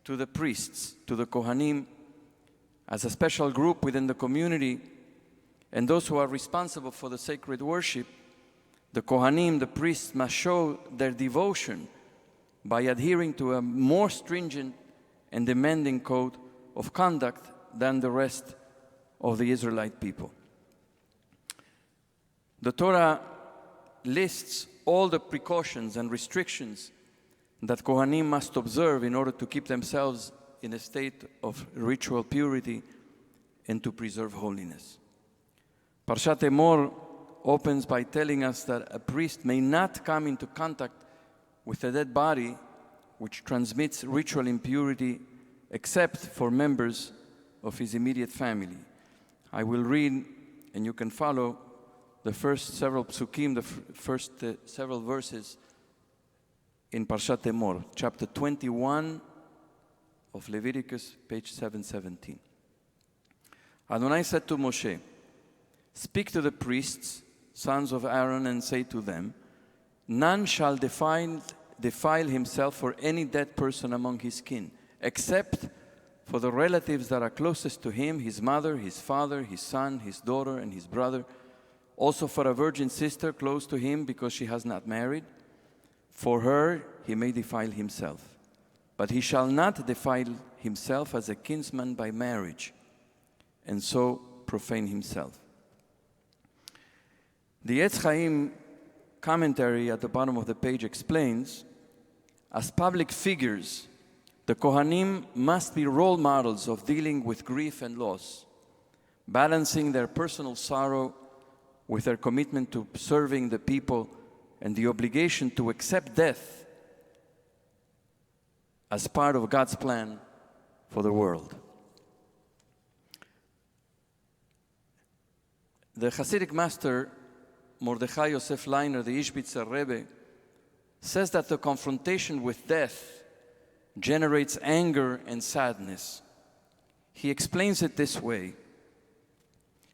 to the priests, to the Kohanim, as a special group within the community, and those who are responsible for the sacred worship. The Kohanim, the priests, must show their devotion by adhering to a more stringent and demanding code of conduct than the rest of the Israelite people. The Torah lists all the precautions and restrictions that Kohanim must observe in order to keep themselves in a state of ritual purity and to preserve holiness. Parshat Emor opens by telling us that a priest may not come into contact with a dead body which transmits ritual impurity except for members of his immediate family. I will read, and you can follow, the first several psukim, the first several verses in Parshat Emor, chapter 21 of Leviticus, page 717. Adonai said to Moshe, "Speak to the priests, sons of Aaron, and say to them, none shall defile himself or any dead person among his kin, except for the relatives that are closest to him, his mother, his father, his son, his daughter, and his brother, also for a virgin sister close to him because she has not married. For her he may defile himself, but he shall not defile himself as a kinsman by marriage, and so profane himself." The Etz Chaim commentary at the bottom of the page explains, as public figures, the Kohanim must be role models of dealing with grief and loss, balancing their personal sorrow with their commitment to serving the people and the obligation to accept death as part of God's plan for the world. The Hasidic master Mordechai Yosef Leiner, the Ishbitzer Rebbe, says that the confrontation with death generates anger and sadness. He explains it this way: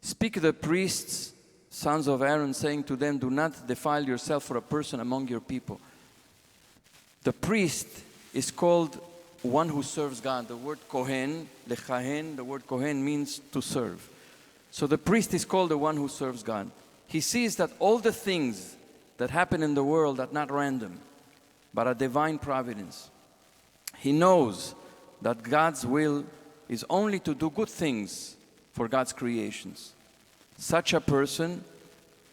"Speak the priests, sons of Aaron, saying to them, do not defile yourself for a person among your people." The priest is called one who serves God. The word Kohen, lechahen, the word Kohen means to serve. So the priest is called the one who serves God. He sees that all the things that happen in the world are not random, but a divine providence. He knows that God's will is only to do good things for God's creations. Such a person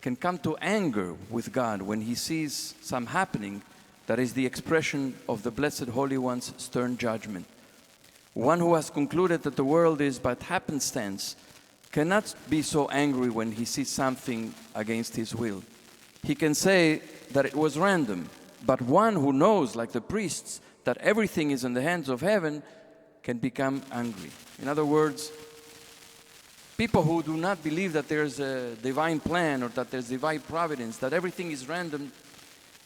can come to anger with God when he sees some happening that is the expression of the Blessed Holy One's stern judgment. One who has concluded that the world is but happenstance cannot be so angry when he sees something against his will. He can say that it was random, but one who knows, like the priests, that everything is in the hands of heaven can become angry. In other words, people who do not believe that there's a divine plan or that there's divine providence, that everything is random,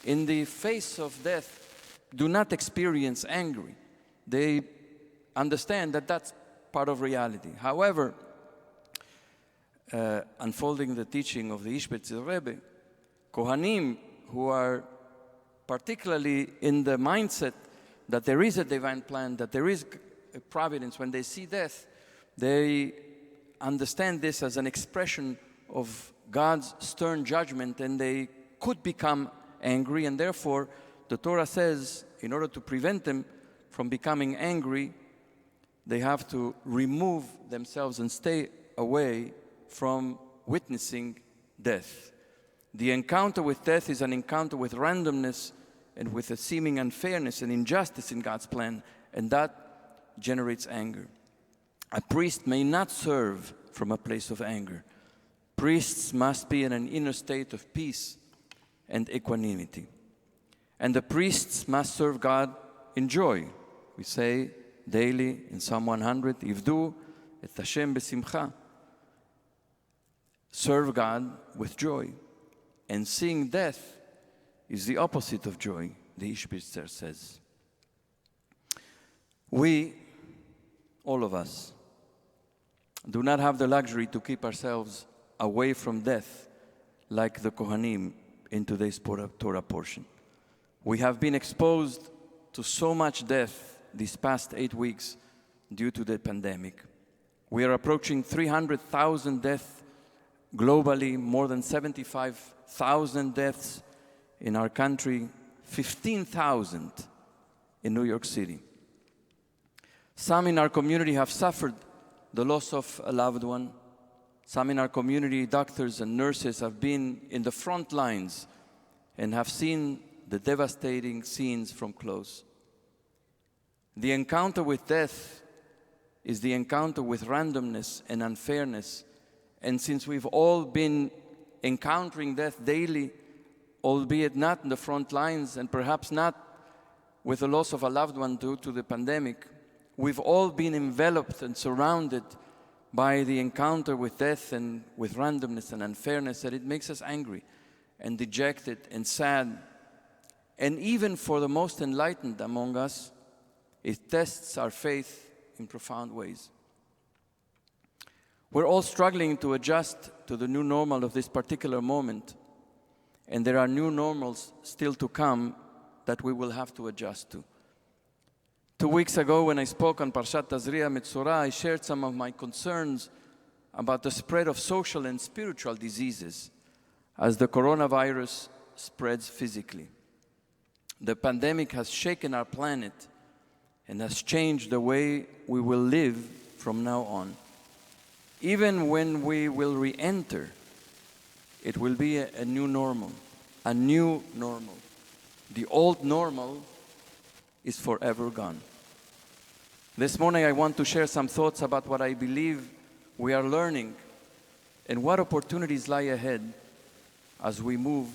in the face of death, do not experience anger. They understand that that's part of reality. However, unfolding the teaching of the Ishbitzer Rebbe, Kohanim, who are particularly in the mindset that there is a divine plan, that there is a providence, when they see death, they understand this as an expression of God's stern judgment, and they could become angry, and therefore the Torah says, in order to prevent them from becoming angry, they have to remove themselves and stay away from witnessing death. The encounter with death is an encounter with randomness and with a seeming unfairness and injustice in God's plan, and that generates anger. A priest may not serve from a place of anger. Priests must be in an inner state of peace and equanimity. And the priests must serve God in joy. We say daily in Psalm 100, Ivdu et Hashem besimcha. Serve God with joy. And seeing death is the opposite of joy, the Ishbitzer says. We, all of us, do not have the luxury to keep ourselves away from death like the Kohanim in today's Torah portion. We have been exposed to so much death these past 8 weeks due to the pandemic. We are approaching 300,000 deaths globally, more than 75,000 deaths in our country, 15,000 in New York City. Some in our community have suffered the loss of a loved one. Some in our community, doctors and nurses, have been in the front lines and have seen the devastating scenes from close. The encounter with death is the encounter with randomness and unfairness. And since we've all been encountering death daily, albeit not in the front lines and perhaps not with the loss of a loved one due to the pandemic, we've all been enveloped and surrounded by the encounter with death and with randomness and unfairness, that it makes us angry and dejected and sad. And even for the most enlightened among us, it tests our faith in profound ways. We're all struggling to adjust to the new normal of this particular moment, and there are new normals still to come that we will have to adjust to. 2 weeks ago, when I spoke on Parshat Tazria Metzorah, I shared some of my concerns about the spread of social and spiritual diseases as the coronavirus spreads physically. The pandemic has shaken our planet and has changed the way we will live from now on. Even when we will re-enter, it will be a new normal, a new normal. The old normal is forever gone. This morning I want to share some thoughts about what I believe we are learning and what opportunities lie ahead as we move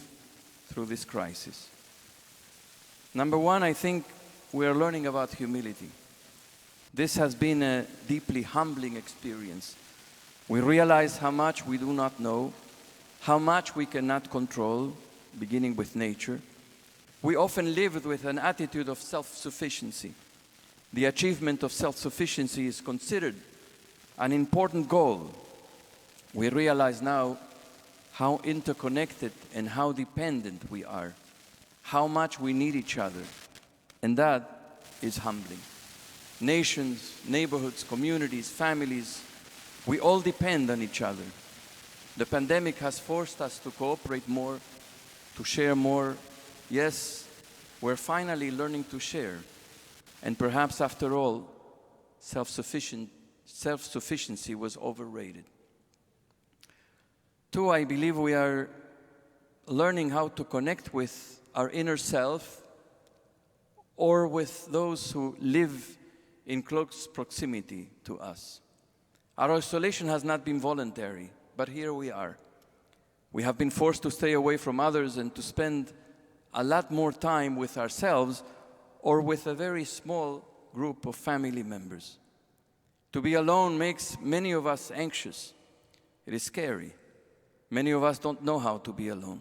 through this crisis. Number one, I think we are learning about humility. This has been a deeply humbling experience. We realize how much we do not know, how much we cannot control, beginning with nature. We often live with an attitude of self-sufficiency. The achievement of self-sufficiency is considered an important goal. We realize now how interconnected and how dependent we are, how much we need each other, and that is humbling. Nations, neighborhoods, communities, families, we all depend on each other. The pandemic has forced us to cooperate more, to share more. Yes, we're finally learning to share. And perhaps after all, self-sufficiency was overrated. Two, I believe we are learning how to connect with our inner self or with those who live in close proximity to us. Our isolation has not been voluntary, but here we are. We have been forced to stay away from others and to spend a lot more time with ourselves or with a very small group of family members. To be alone makes many of us anxious. It is scary. Many of us don't know how to be alone.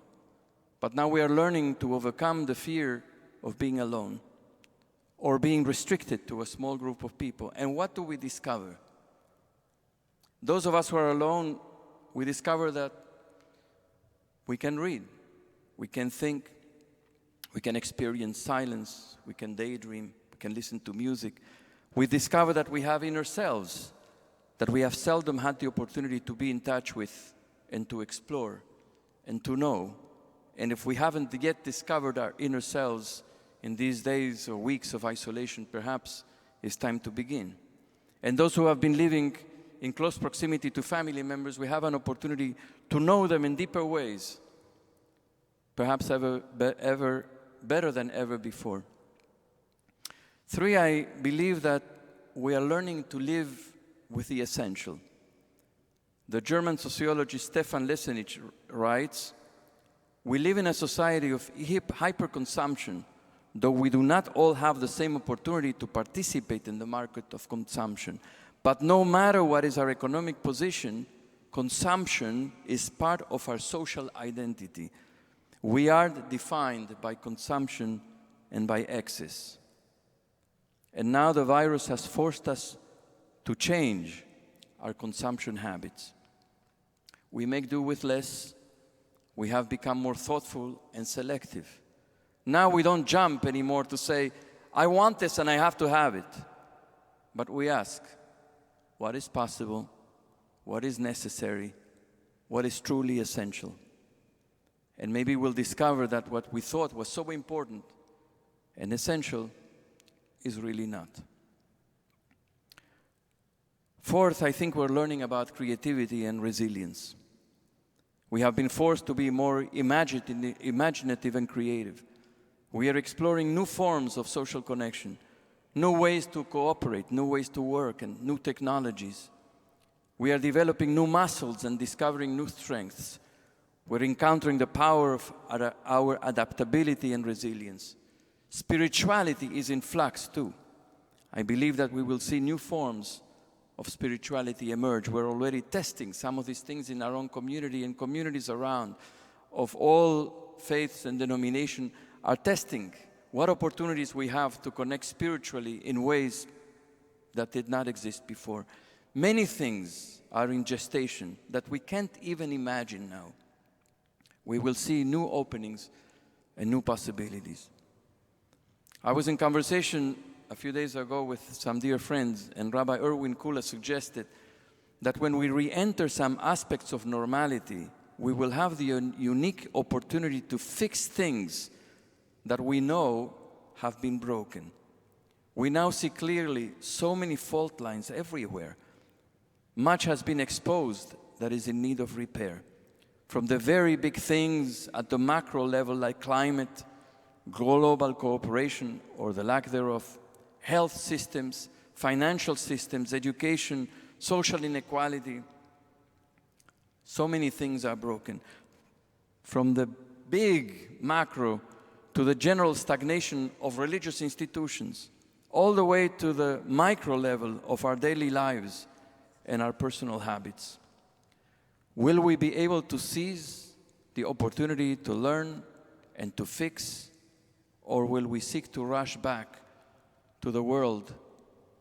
But now we are learning to overcome the fear of being alone or being restricted to a small group of people. And what do we discover? Those of us who are alone, we discover that we can read, we can think, we can experience silence, we can daydream, we can listen to music. We discover that we have inner selves that we have seldom had the opportunity to be in touch with and to explore and to know. And if we haven't yet discovered our inner selves in these days or weeks of isolation, perhaps it's time to begin. And those who have been living in close proximity to family members, we have an opportunity to know them in deeper ways, perhaps ever better than ever before. Three, I believe that we are learning to live with the essential. The German sociologist Stefan Lessenich writes, "We live in a society of hyperconsumption, though we do not all have the same opportunity to participate in the market of consumption. But no matter what is our economic position, consumption is part of our social identity. We are defined by consumption and by excess. And now the virus has forced us to change our consumption habits. We make do with less. We have become more thoughtful and selective. Now we don't jump anymore to say, I want this and I have to have it. But we ask, what is possible? What is necessary? What is truly essential? And maybe we'll discover that what we thought was so important and essential is really not. Fourth, I think we're learning about creativity and resilience. We have been forced to be more imaginative and creative. We are exploring new forms of social connection, new ways to cooperate, new ways to work, and new technologies. We are developing new muscles and discovering new strengths. We're encountering the power of our adaptability and resilience. Spirituality is in flux too. I believe that we will see new forms of spirituality emerge. We're already testing some of these things in our own community, and communities around of all faiths and denominations are testing what opportunities we have to connect spiritually in ways that did not exist before. Many things are in gestation that we can't even imagine now. We will see new openings and new possibilities. I was in conversation a few days ago with some dear friends, and Rabbi Erwin Kula suggested that when we re-enter some aspects of normality, we will have the unique opportunity to fix things that we know have been broken. We now see clearly so many fault lines everywhere. Much has been exposed that is in need of repair. From the very big things at the macro level like climate, global cooperation or the lack thereof, health systems, financial systems, education, social inequality. So many things are broken. From the big macro to the general stagnation of religious institutions, all the way to the micro level of our daily lives and our personal habits. Will we be able to seize the opportunity to learn and to fix, or will we seek to rush back to the world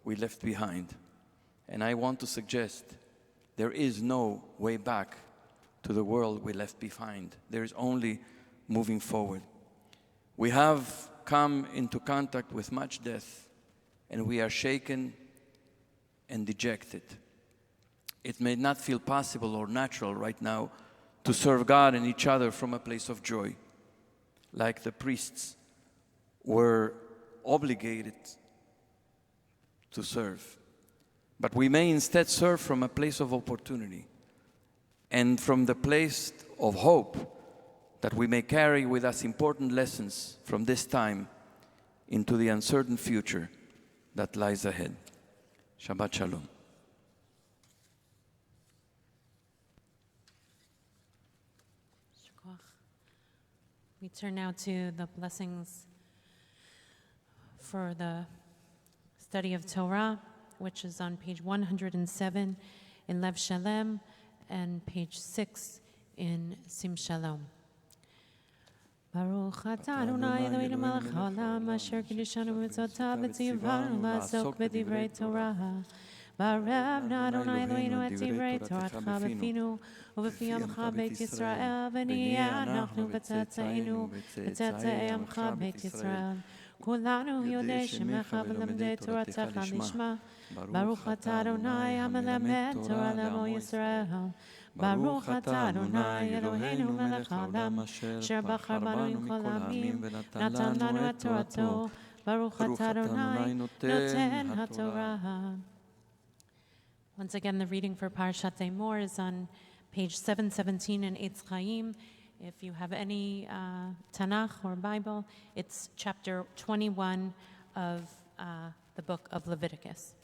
we left behind? And I want to suggest there is no way back to the world we left behind. There is only moving forward. We have come into contact with much death, and we are shaken and dejected. It may not feel possible or natural right now to serve God and each other from a place of joy, like the priests were obligated to serve. But we may instead serve from a place of opportunity and from the place of hope, that we may carry with us important lessons from this time into the uncertain future that lies ahead. Shabbat Shalom. We turn now to the blessings for the study of Torah, which is on page 107 in Lev Shalem and page 6 in Sim Shalom. Baruch atah Adonai Eloheinu melech haolam asher kiddushanu b'mitzvotav v'tzivanu la'asok b'divrei Torah. Barevna Adonai Eloheinu et divrei Toratcha b'finu ובפי עמך בית ישראל, ונהיה אנחנו בצאצאינו, בצאצאי עמך בית ישראל. כולנו יודעי שמך ולמדי תורתך לשמה. ברוך אתה אדוני המלמד תורה לעמו ישראל. ברוך אתה אדוני אלוהינו מלך העולם, אשר בחר בנו עם כל העמים, נתן לנו את תורתו. ברוך אתה אדוני נותן התורה. Once again, the reading for Parashat Emor is on page 717 in Eitz Chaim. If you have any Tanakh or Bible, it's chapter 21 of the book of Leviticus.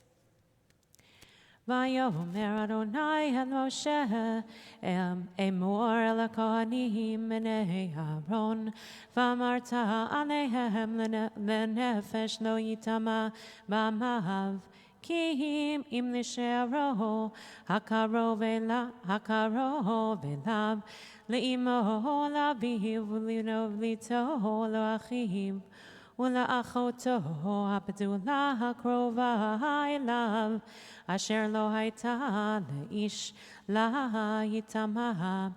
Vayomer Adonai el Moshe Emor el HaKohanim b'nei Aaron v'amarta alehem lenefesh lo yitama b'amav כי אם נשארו הקרוב אליו לאמו, לאביו, ולבנו, ולתו, לאחיו, ולאחותו, הבתולה הקרובה אליו, אשר לא הייתה לאיש לה יטמא,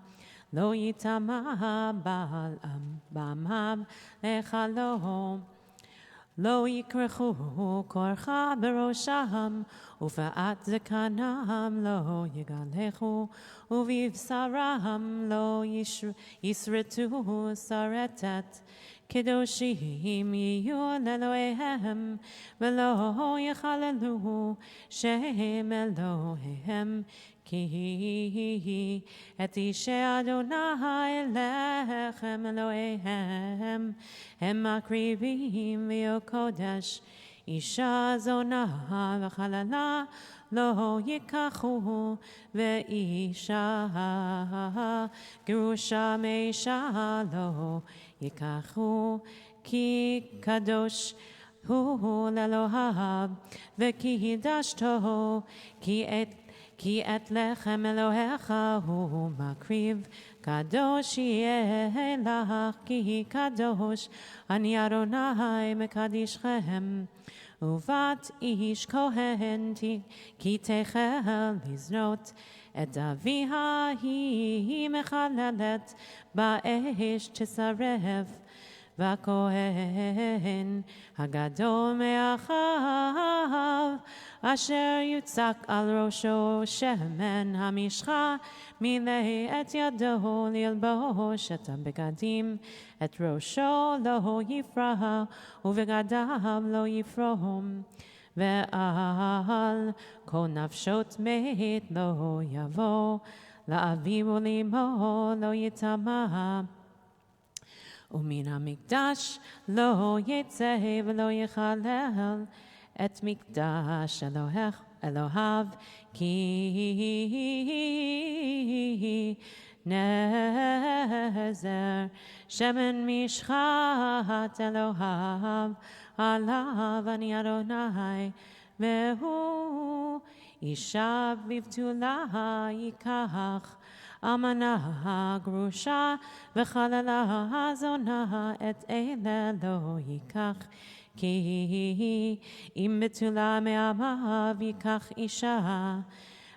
לא יטמא בעל במיו לחלום. לא יכרכו כורחה בראשם, ופאת זקנם לא יגלחו, ובבשרם לא ישרטו שרטת. קדושים יהיו לאלוהיהם, ולא יחללו שם אלוהיהם, כי את אישי אדוני אליכם אלוהיהם, הם מקריבים ויהיו קודש. אישה זונה וחללה לא ייקחו, ואישה גרושה מאישה לא ייקחו, כי קדוש הוא לאלוהיו, וכי הקדשתו, כי את לחם אלוהיך הוא מקריב. קדוש יהיה לך, כי קדוש אני אדוני מקדישכם. ובת איש כהן כי תחל לזנות, את אביה היא מחללת, באש תשרף. והכהן הגדול מאחיו, אשר יוצק על ראשו שמן המשחה, מילא את ידו ללבוש את הבגדים, את ראשו לא יפרע, ובגדיו לא יפרום. ועל כל נפשות מת לא יבוא, לאביו ולאמו לא יטמא. ומן המקדש לא יצא ולא יחלל את מקדש אלוהיו, כי נזר שמן משחת אלוהיו עליו, אני אדוני, והוא אישה בבתולה ייקח. אמנה גרושה וחללה זונה, את אלה לא ייקח, כי אם בתולה מעמיו ייקח אישה,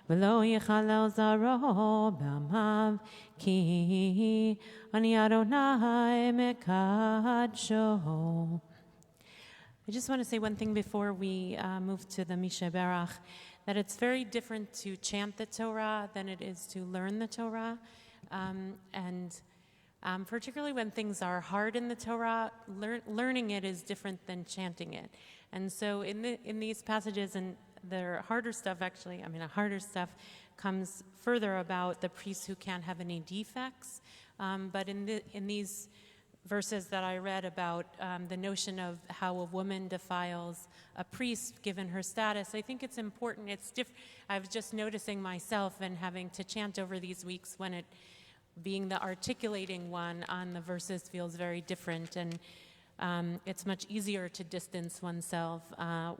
ולא יחלל זרעו בעמיו, כי אני אדוני מקדשו. I just want to say one thing before we move to the Misha Berach, that it's very different to chant the Torah than it is to learn the Torah. Particularly when things are hard in the Torah, learning it is different than chanting it. And so in these passages, and the harder stuff harder stuff comes further about the priests who can't have any defects. But in these verses that I read about the notion of how a woman defiles a priest given her status, I think it's important. I was just noticing myself and having to chant over these weeks when it being the articulating one on the verses feels very different, and it's much easier to distance oneself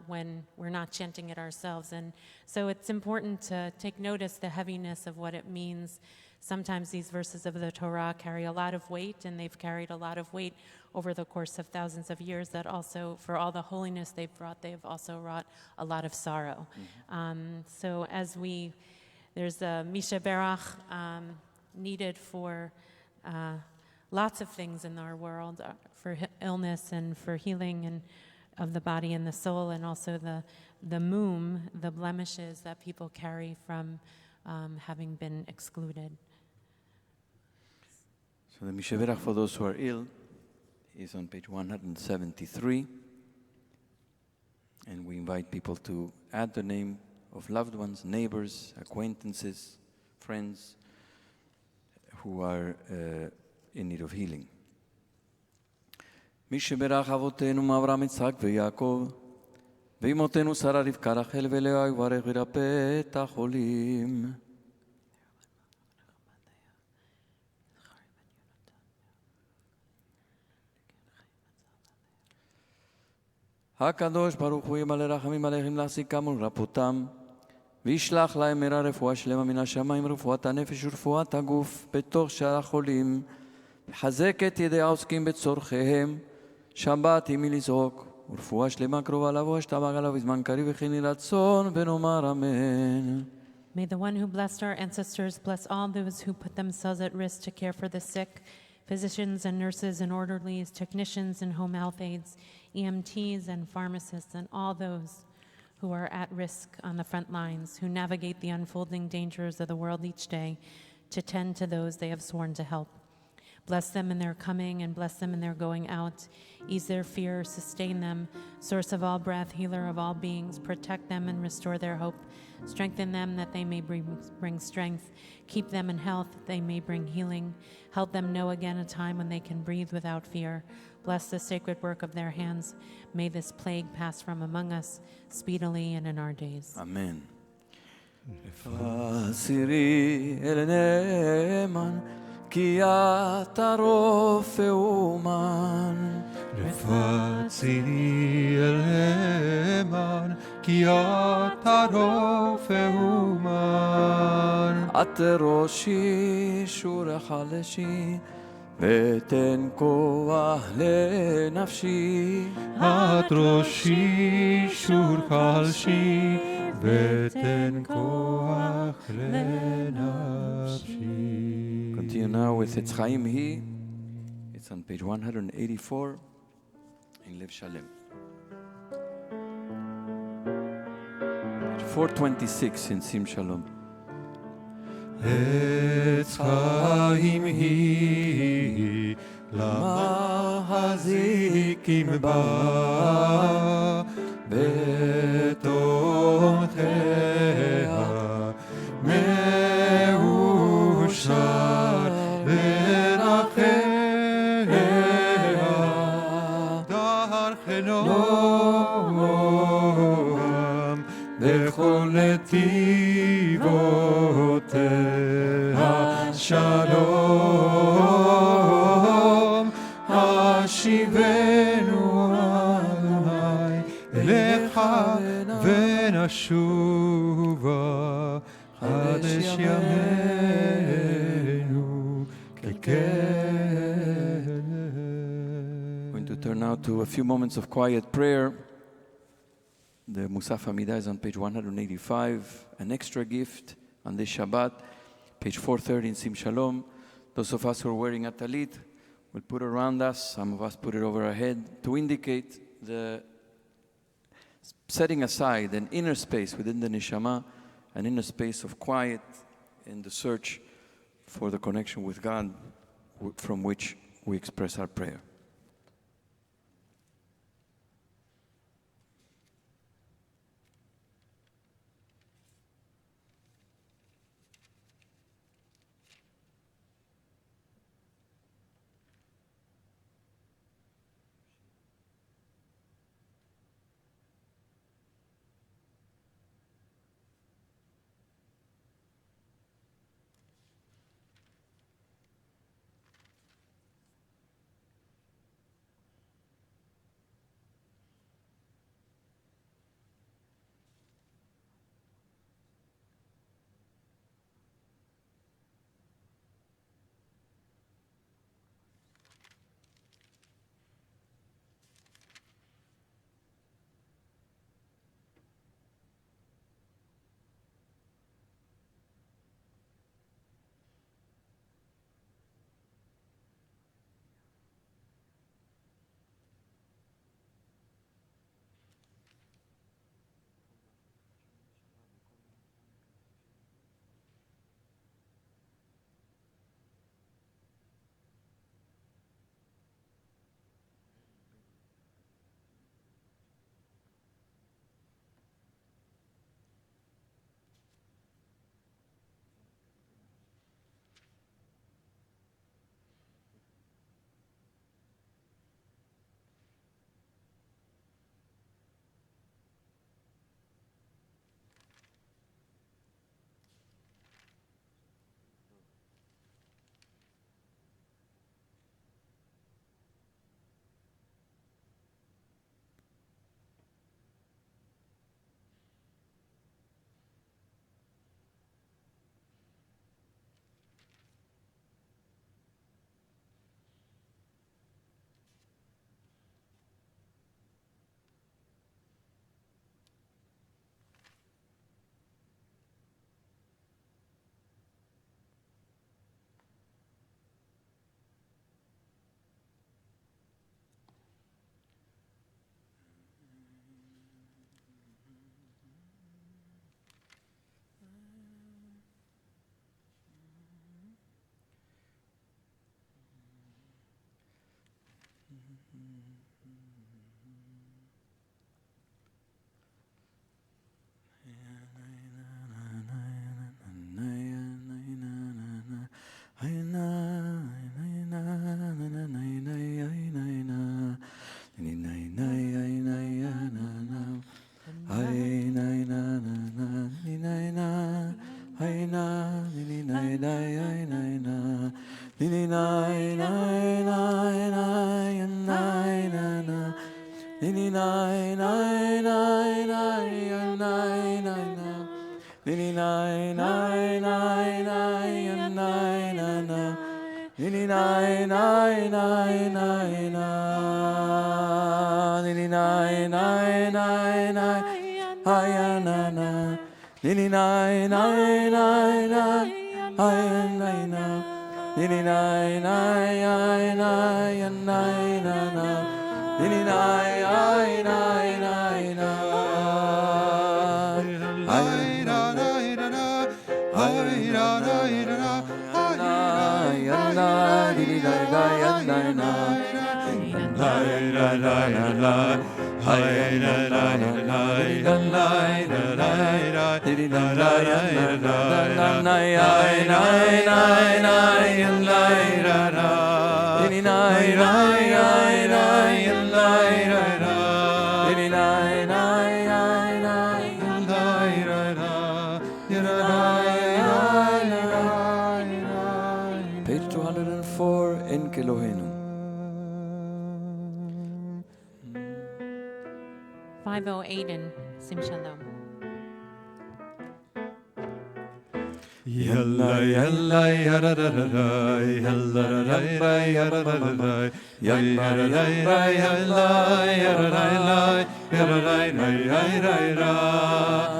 when we're not chanting it ourselves. And so it's important to take notice the heaviness of what it means. Sometimes these verses of the Torah carry a lot of weight, and they've carried a lot of weight over the course of thousands of years, that also, for all the holiness they've brought, they've also wrought a lot of sorrow. So there's a Misha Berach needed for lots of things in our world, for illness and for healing and of the body and the soul, and also the mum, the blemishes that people carry from having been excluded. So the Misha Berach for those who are ill is on page 173. And we invite people to add the name of loved ones, neighbors, acquaintances, friends who are in need of healing. מי שברך אבותינו מאברהם יצחק ויעקב ואמותינו שרה רבקה רחל ולאה יברך וירפא את החולים. הקדוש ברוך הוא ימלא רחמים עליכם להחזיקם ולרפאותם, וישלח להם מהרה רפואה שלמה מן השמיים, רפואת הנפש ורפואת הגוף, בתוך שאר החולים. חזק את ידי העוסקים בצורכיהם, שבת עמי לזעוק, ורפואה שלמה קרובה לבוא, אשתבח עליו בזמן קריב וכן יהי רצון, ונאמר אמן. May the one who blessed our ancestors bless all those who put themselves at risk to care for the sick, physicians and nurses and orderlies, technicians and home health aides, EMTs and pharmacists, and all those who are at risk on the front lines, who navigate the unfolding dangers of the world each day to tend to those they have sworn to help. Bless them in their coming and bless them in their going out. Ease their fear, sustain them, source of all breath, healer of all beings. Protect them and restore their hope. Strengthen them that they may bring strength. Keep them in health that they may bring healing. Help them know again a time when they can breathe without fear. Bless the sacred work of their hands. May this plague pass from among us speedily and in our days. Amen. Fasiri el neman כי אתה רופא אומן. רפציני אל המן, כי אתה רופא אומן. את ראשי שור חלשי, ותן כוח לנפשי. את ראשי שור חלשי, ותן כוח לנפשי. Continue now with Etz Chaim Hi. It's on page 184 in Lev Shalem. Page 426 in Sim Shalom. Etz Chaim Hi, למחזיקים בה, בתוכיה מאושר ונחיה, דרכי נועם בכל נתיבותיה, שלום השיבנו אדוני אליך ונשובה חדש ימינו We're going to turn now to a few moments of quiet prayer. The Musaf Amida is on page 185. An extra gift on this Shabbat, page 430 in Sim Shalom. Those of us who are wearing a talit will put it around us. Some of us put it over our head to indicate the setting aside an inner space within the neshama, an inner space of quiet in the search for the connection with God from which we express our prayer. Page 204, En Kelohenu. 508 and Sim Shalom. Yalla yalla yara da da da, yalla da da yara da da da, yalla da yalla yara da yara da.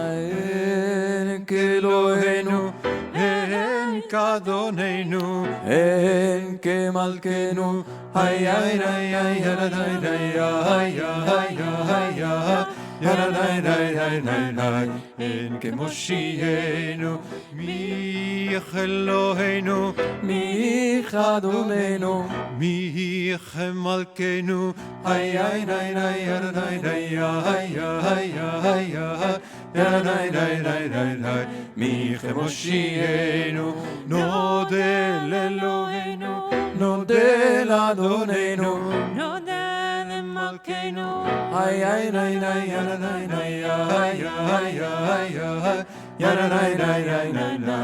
En Kelohenu, En kadonenu, En Kemalkenu, ay ay ay ay yara da da ya ya ya ya. Yara da da da da da, en kemoshienu, mi Elohenu, Mi Chadonenu, mi Malkenu, ay ay ay ay yara da da ya ya ya ya. Yara da da da da da, mi kemoshienu, no del Elohenu, no del Adonenu, No del Malkeinu. ay ay ay ay yara da da ya ya ya. Yara da da da da da,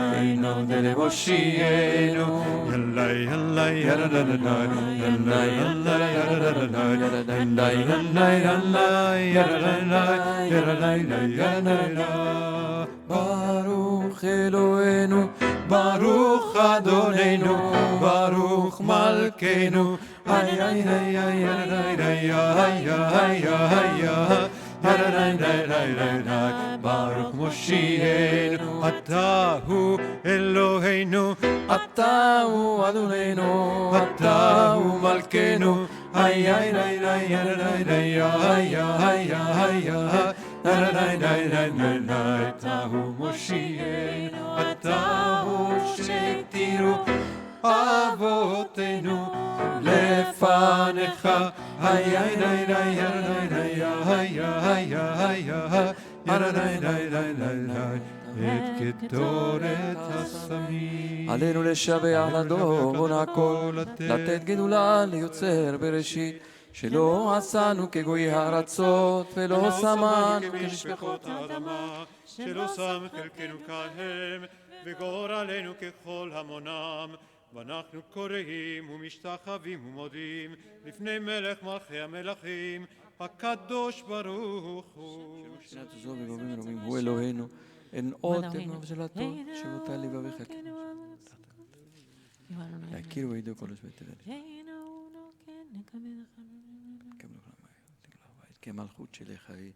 no del Moshienu. Yalla yalla yara da da da, yalla yalla yara da da da, yalla yalla yalla yara da da, yara da da yara da. Baruch Elohenu, Baruch Adonenu, Baruch Malkeinu. Ay ay ay ay yara da da ya ya ya. Baruch Moshienu, Atahu Eloheinu, Atahu Adonenu, Atahu Malkeinu, ay ay ay ay ay Atahu Moshienu, Atahu Shetiru Avotenu Lefanecha, ay ay ay ay את קטורת הסמים. עלינו לשבח לדון הכל, לתת גדולה ליוצר בראשית, שלא עשנו כגויי הארצות, ולא שמנו כמשפחות האדמה, שלא שם חלקנו כהם, וגורלנו ככל המונם. ואנחנו קוראים ומשתחווים ומודים לפני מלך מלכי המלכים, הקדוש ברוך הוא. הוא אלוהינו, אין עוד תמר ושלטו, שבותה לבביך. להכיר וידעו כל השבט תבל. כמלכות שלך היא,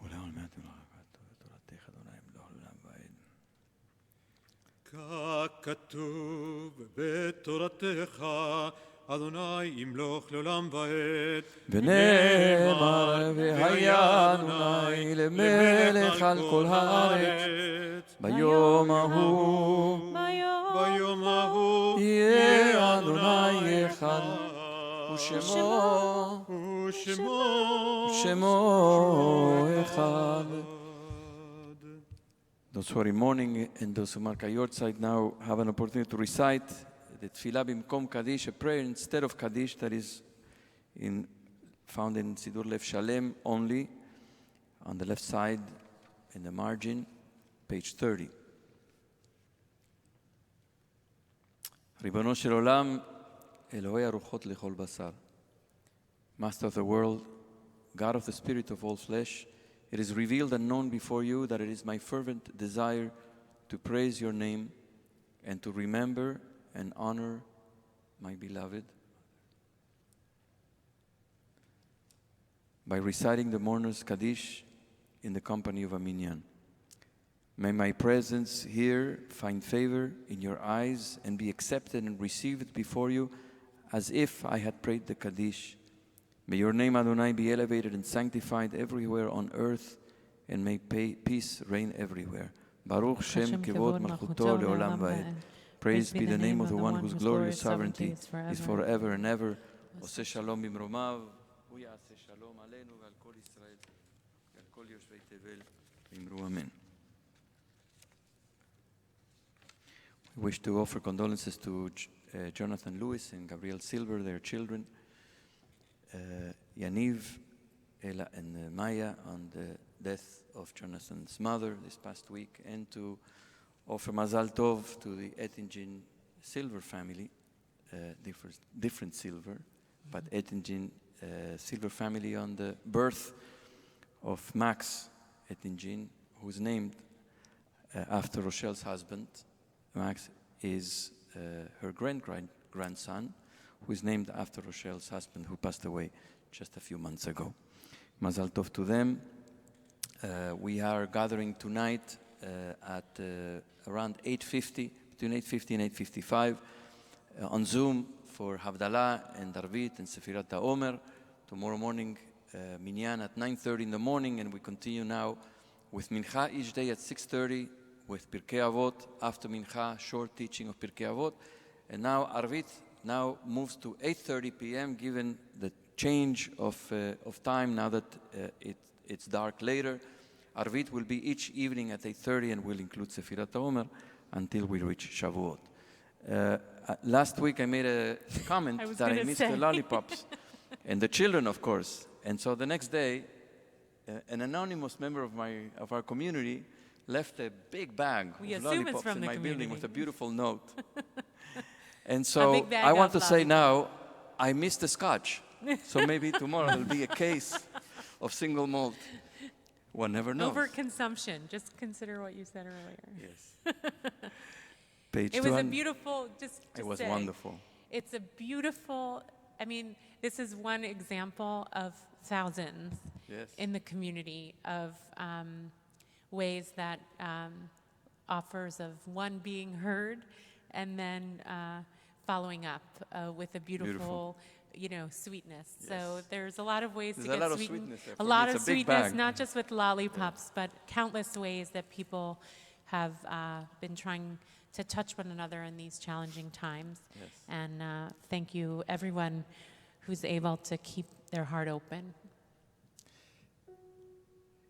ולעול מעט ולרקת, ותורתך אדוני מלוך לעולם ועד. ככתוב בתורתך, אדוני ימלוך לעולם ועד. ונאמר והיה אדוני למלך על כל הארץ. ביום ההוא ביום ההוא יהיה אדוני אחד. ושמו אחד. Those who are in mourning and those who mark a yahrzeit now have an opportunity to recite the Tfilah Bimkom Kaddish, a prayer instead of Kaddish that is found in Sidur Lev Shalem only, on the left side in the margin, page 30. ריבונו של עולם, אלוהי הרוחות לכל בשר. Master of the world, God of the spirit of all flesh, it is revealed and known before you that it is my fervent desire to praise your name and to remember and honor my beloved by reciting the mourner's Kaddish in the company of a minyan. May my presence here find favor in your eyes and be accepted and received before you as if I had prayed the Kaddish. May your name, Adonai, be elevated and sanctified everywhere on earth, and may peace reign everywhere. Baruch Shem Kevod Malchuto Leolam Vaed. Praise be the name of the one whose glorious sovereignty is forever and ever. Oseh Shalom Bimromav, Hu Ya'aseh Shalom Aleinu ve'al kol Yisrael ve'al kol Yoshvei Tevel. Imru Amen. We wish to offer condolences to Jonathan Lewis and Gabrielle Silver, their children, Yaniv, Ella, and Maya on the death of Jonathan's mother this past week, and to offer Mazal Tov to the Ettingen Silver family, different silver, but Ettingen Silver family on the birth of Max Ettingen, who's named after Rochelle's husband. Max is her grandson, who is named after Rochelle's husband, who passed away just a few months ago. Mazal Tov to them. We are gathering tonight at around 8:50, between 8:50 and 8:55, on Zoom for Havdalah and Arvit and Sefirat HaOmer. Tomorrow morning, Minyan at 9:30 in the morning, and we continue now with Mincha each day at 6:30 with Pirkei Avot. After Mincha, short teaching of Pirkei Avot. And now Arvit now moves to 8:30 p.m. given the change of time now that it's dark later. Arvit will be each evening at 8:30 and will include Sefirat HaOmer until we reach Shavuot. Last week I made a comment that I missed the lollipops and the children, of course. And so the next day, an anonymous member of our community left a big bag of lollipops in my building with a beautiful note. And so I want to say now, I missed the scotch. So maybe tomorrow there'll be a case of single malt. One never knows. Overconsumption. Just consider what you said earlier. Yes. Page it was a beautiful, it was wonderful. It's a beautiful, I mean, this is one example of thousands in the community of ways that offers of one being heard and then following up with a beautiful, sweetness. Yes. So there's a lot of ways to get sweetness. A lot of sweetness, not just with lollipops, but countless ways that people have been trying to touch one another in these challenging times. Yes. And thank you, everyone who's able to keep their heart open.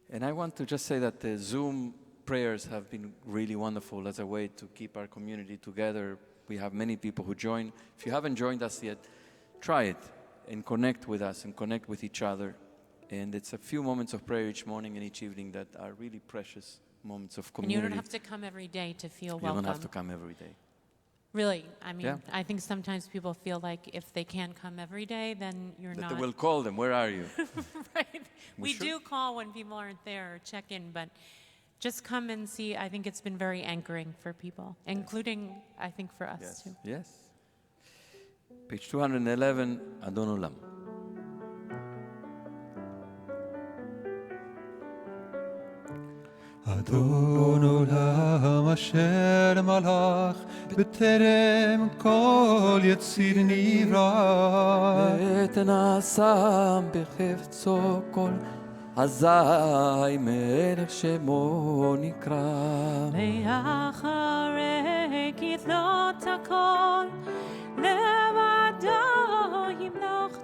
And I want to just say that the Zoom prayers have been really wonderful as a way to keep our community together. We have many people who join. If you haven't joined us yet, try it and connect with us and connect with each other. And it's a few moments of prayer each morning and each evening that are really precious moments of community. And you don't have to come every day to feel welcome. You don't have to come every day. Really, I mean, I think sometimes people feel like if they can't come every day, then you're not. That they will call them, where are you? Right. We do call when people aren't there or check in, but just come and see. I think it's been very anchoring for people, including, I think, for us too. Yes. Page 211, Adon Olam. אדון עולם אשר מלך בטרם כל יציר נברא ותנשא בחפצו כל אזי מלך שמו נקרא ואחרי כתלות הכל לבדו ימלוך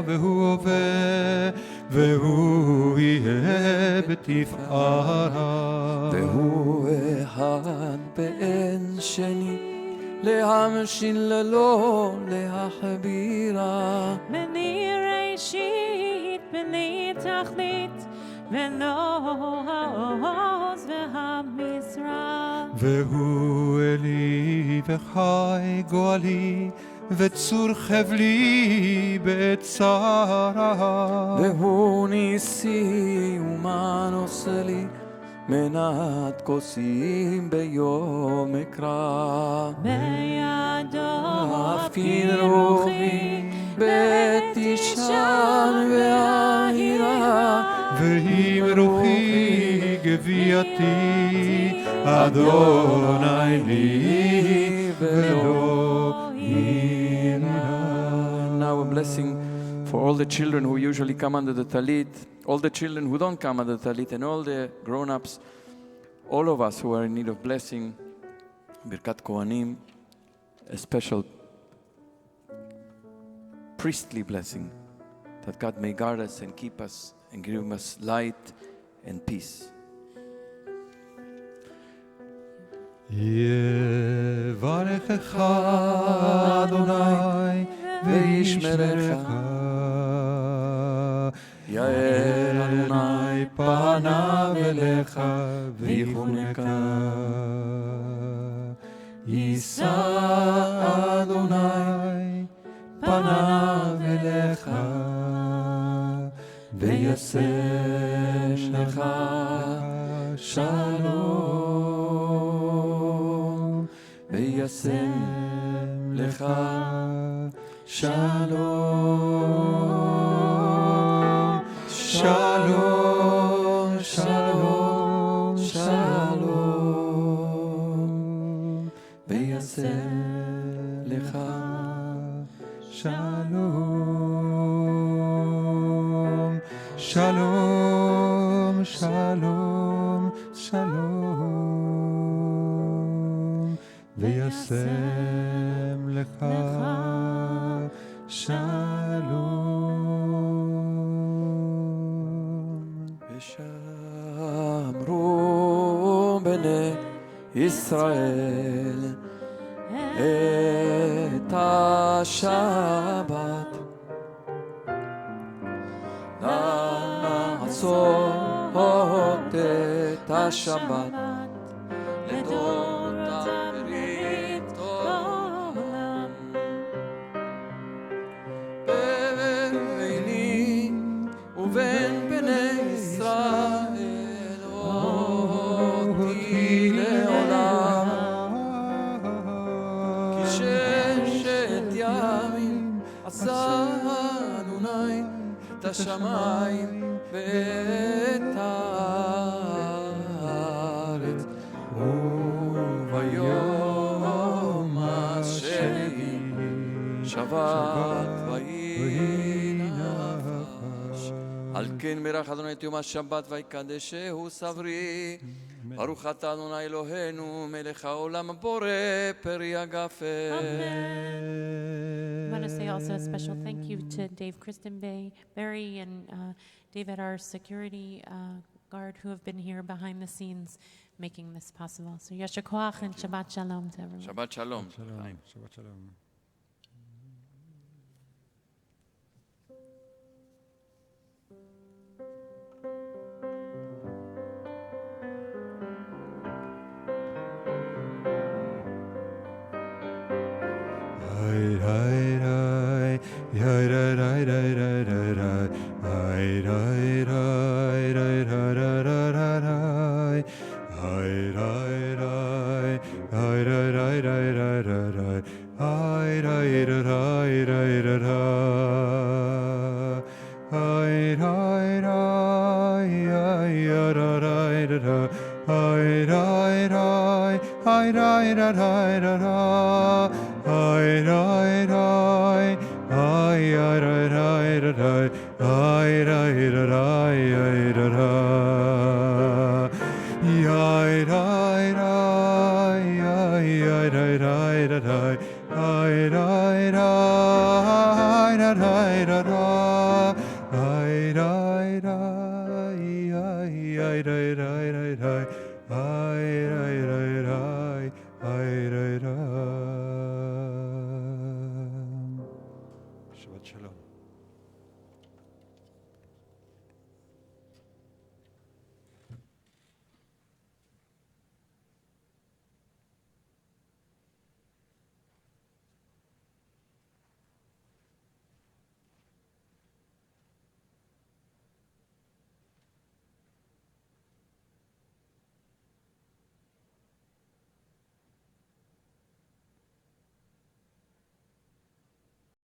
והוא הווה, והוא יהיה בתפארה. והוא אחד באין שני, להמשיל לו להחבירה. בלי ראשית, בלי תכלית, ולא העוז והמשרה. והוא אלי וחי גואלי, וצור חבלי בצרה. והוא ניסי ומנוס לי, מנת כוסים ביום אקרא. בידו אפקין רוחי בתשען והירה. ואם רוחי גווייתי, אדוני לי ולא יירא. Now a blessing for all the children who usually come under the talit, all the children who don't come under the talit, and all the grown-ups, all of us who are in need of blessing. Birkat Kohanim, a special priestly blessing, that God may guard us and keep us and give us light and peace. יברכך אדוני וישמרך, יאר אדוני פניו אליך ויחונך, יישא אדוני פניו אליך וישם לך שלום, וישם לך שלום, שלום, שלום, שלום, וישם לך שלום, שלום, שלום, שלום, וישם לך שלום. ושמרו בני ישראל את השבת, לעשות את השבת לדור תברית עולם. ביני ובין בני ישראל אותי לעולם, כי ששת ימים עשה אדוני את השמיים ואת הארץ, וביום השביעי שבת ויהי נפש. על כן ברך אדוני את יום השבת ויקדשהו סברי. ברוך אתה אדוני אלוהינו מלך העולם בורא פרי הגפן. I want to say also a special thank you to Dave Christenberry and David, our security guard, who have been here behind the scenes making this possible. So Yasher Koach and Shabbat Shalom to everyone. שבת שלום. שבת שלום. high.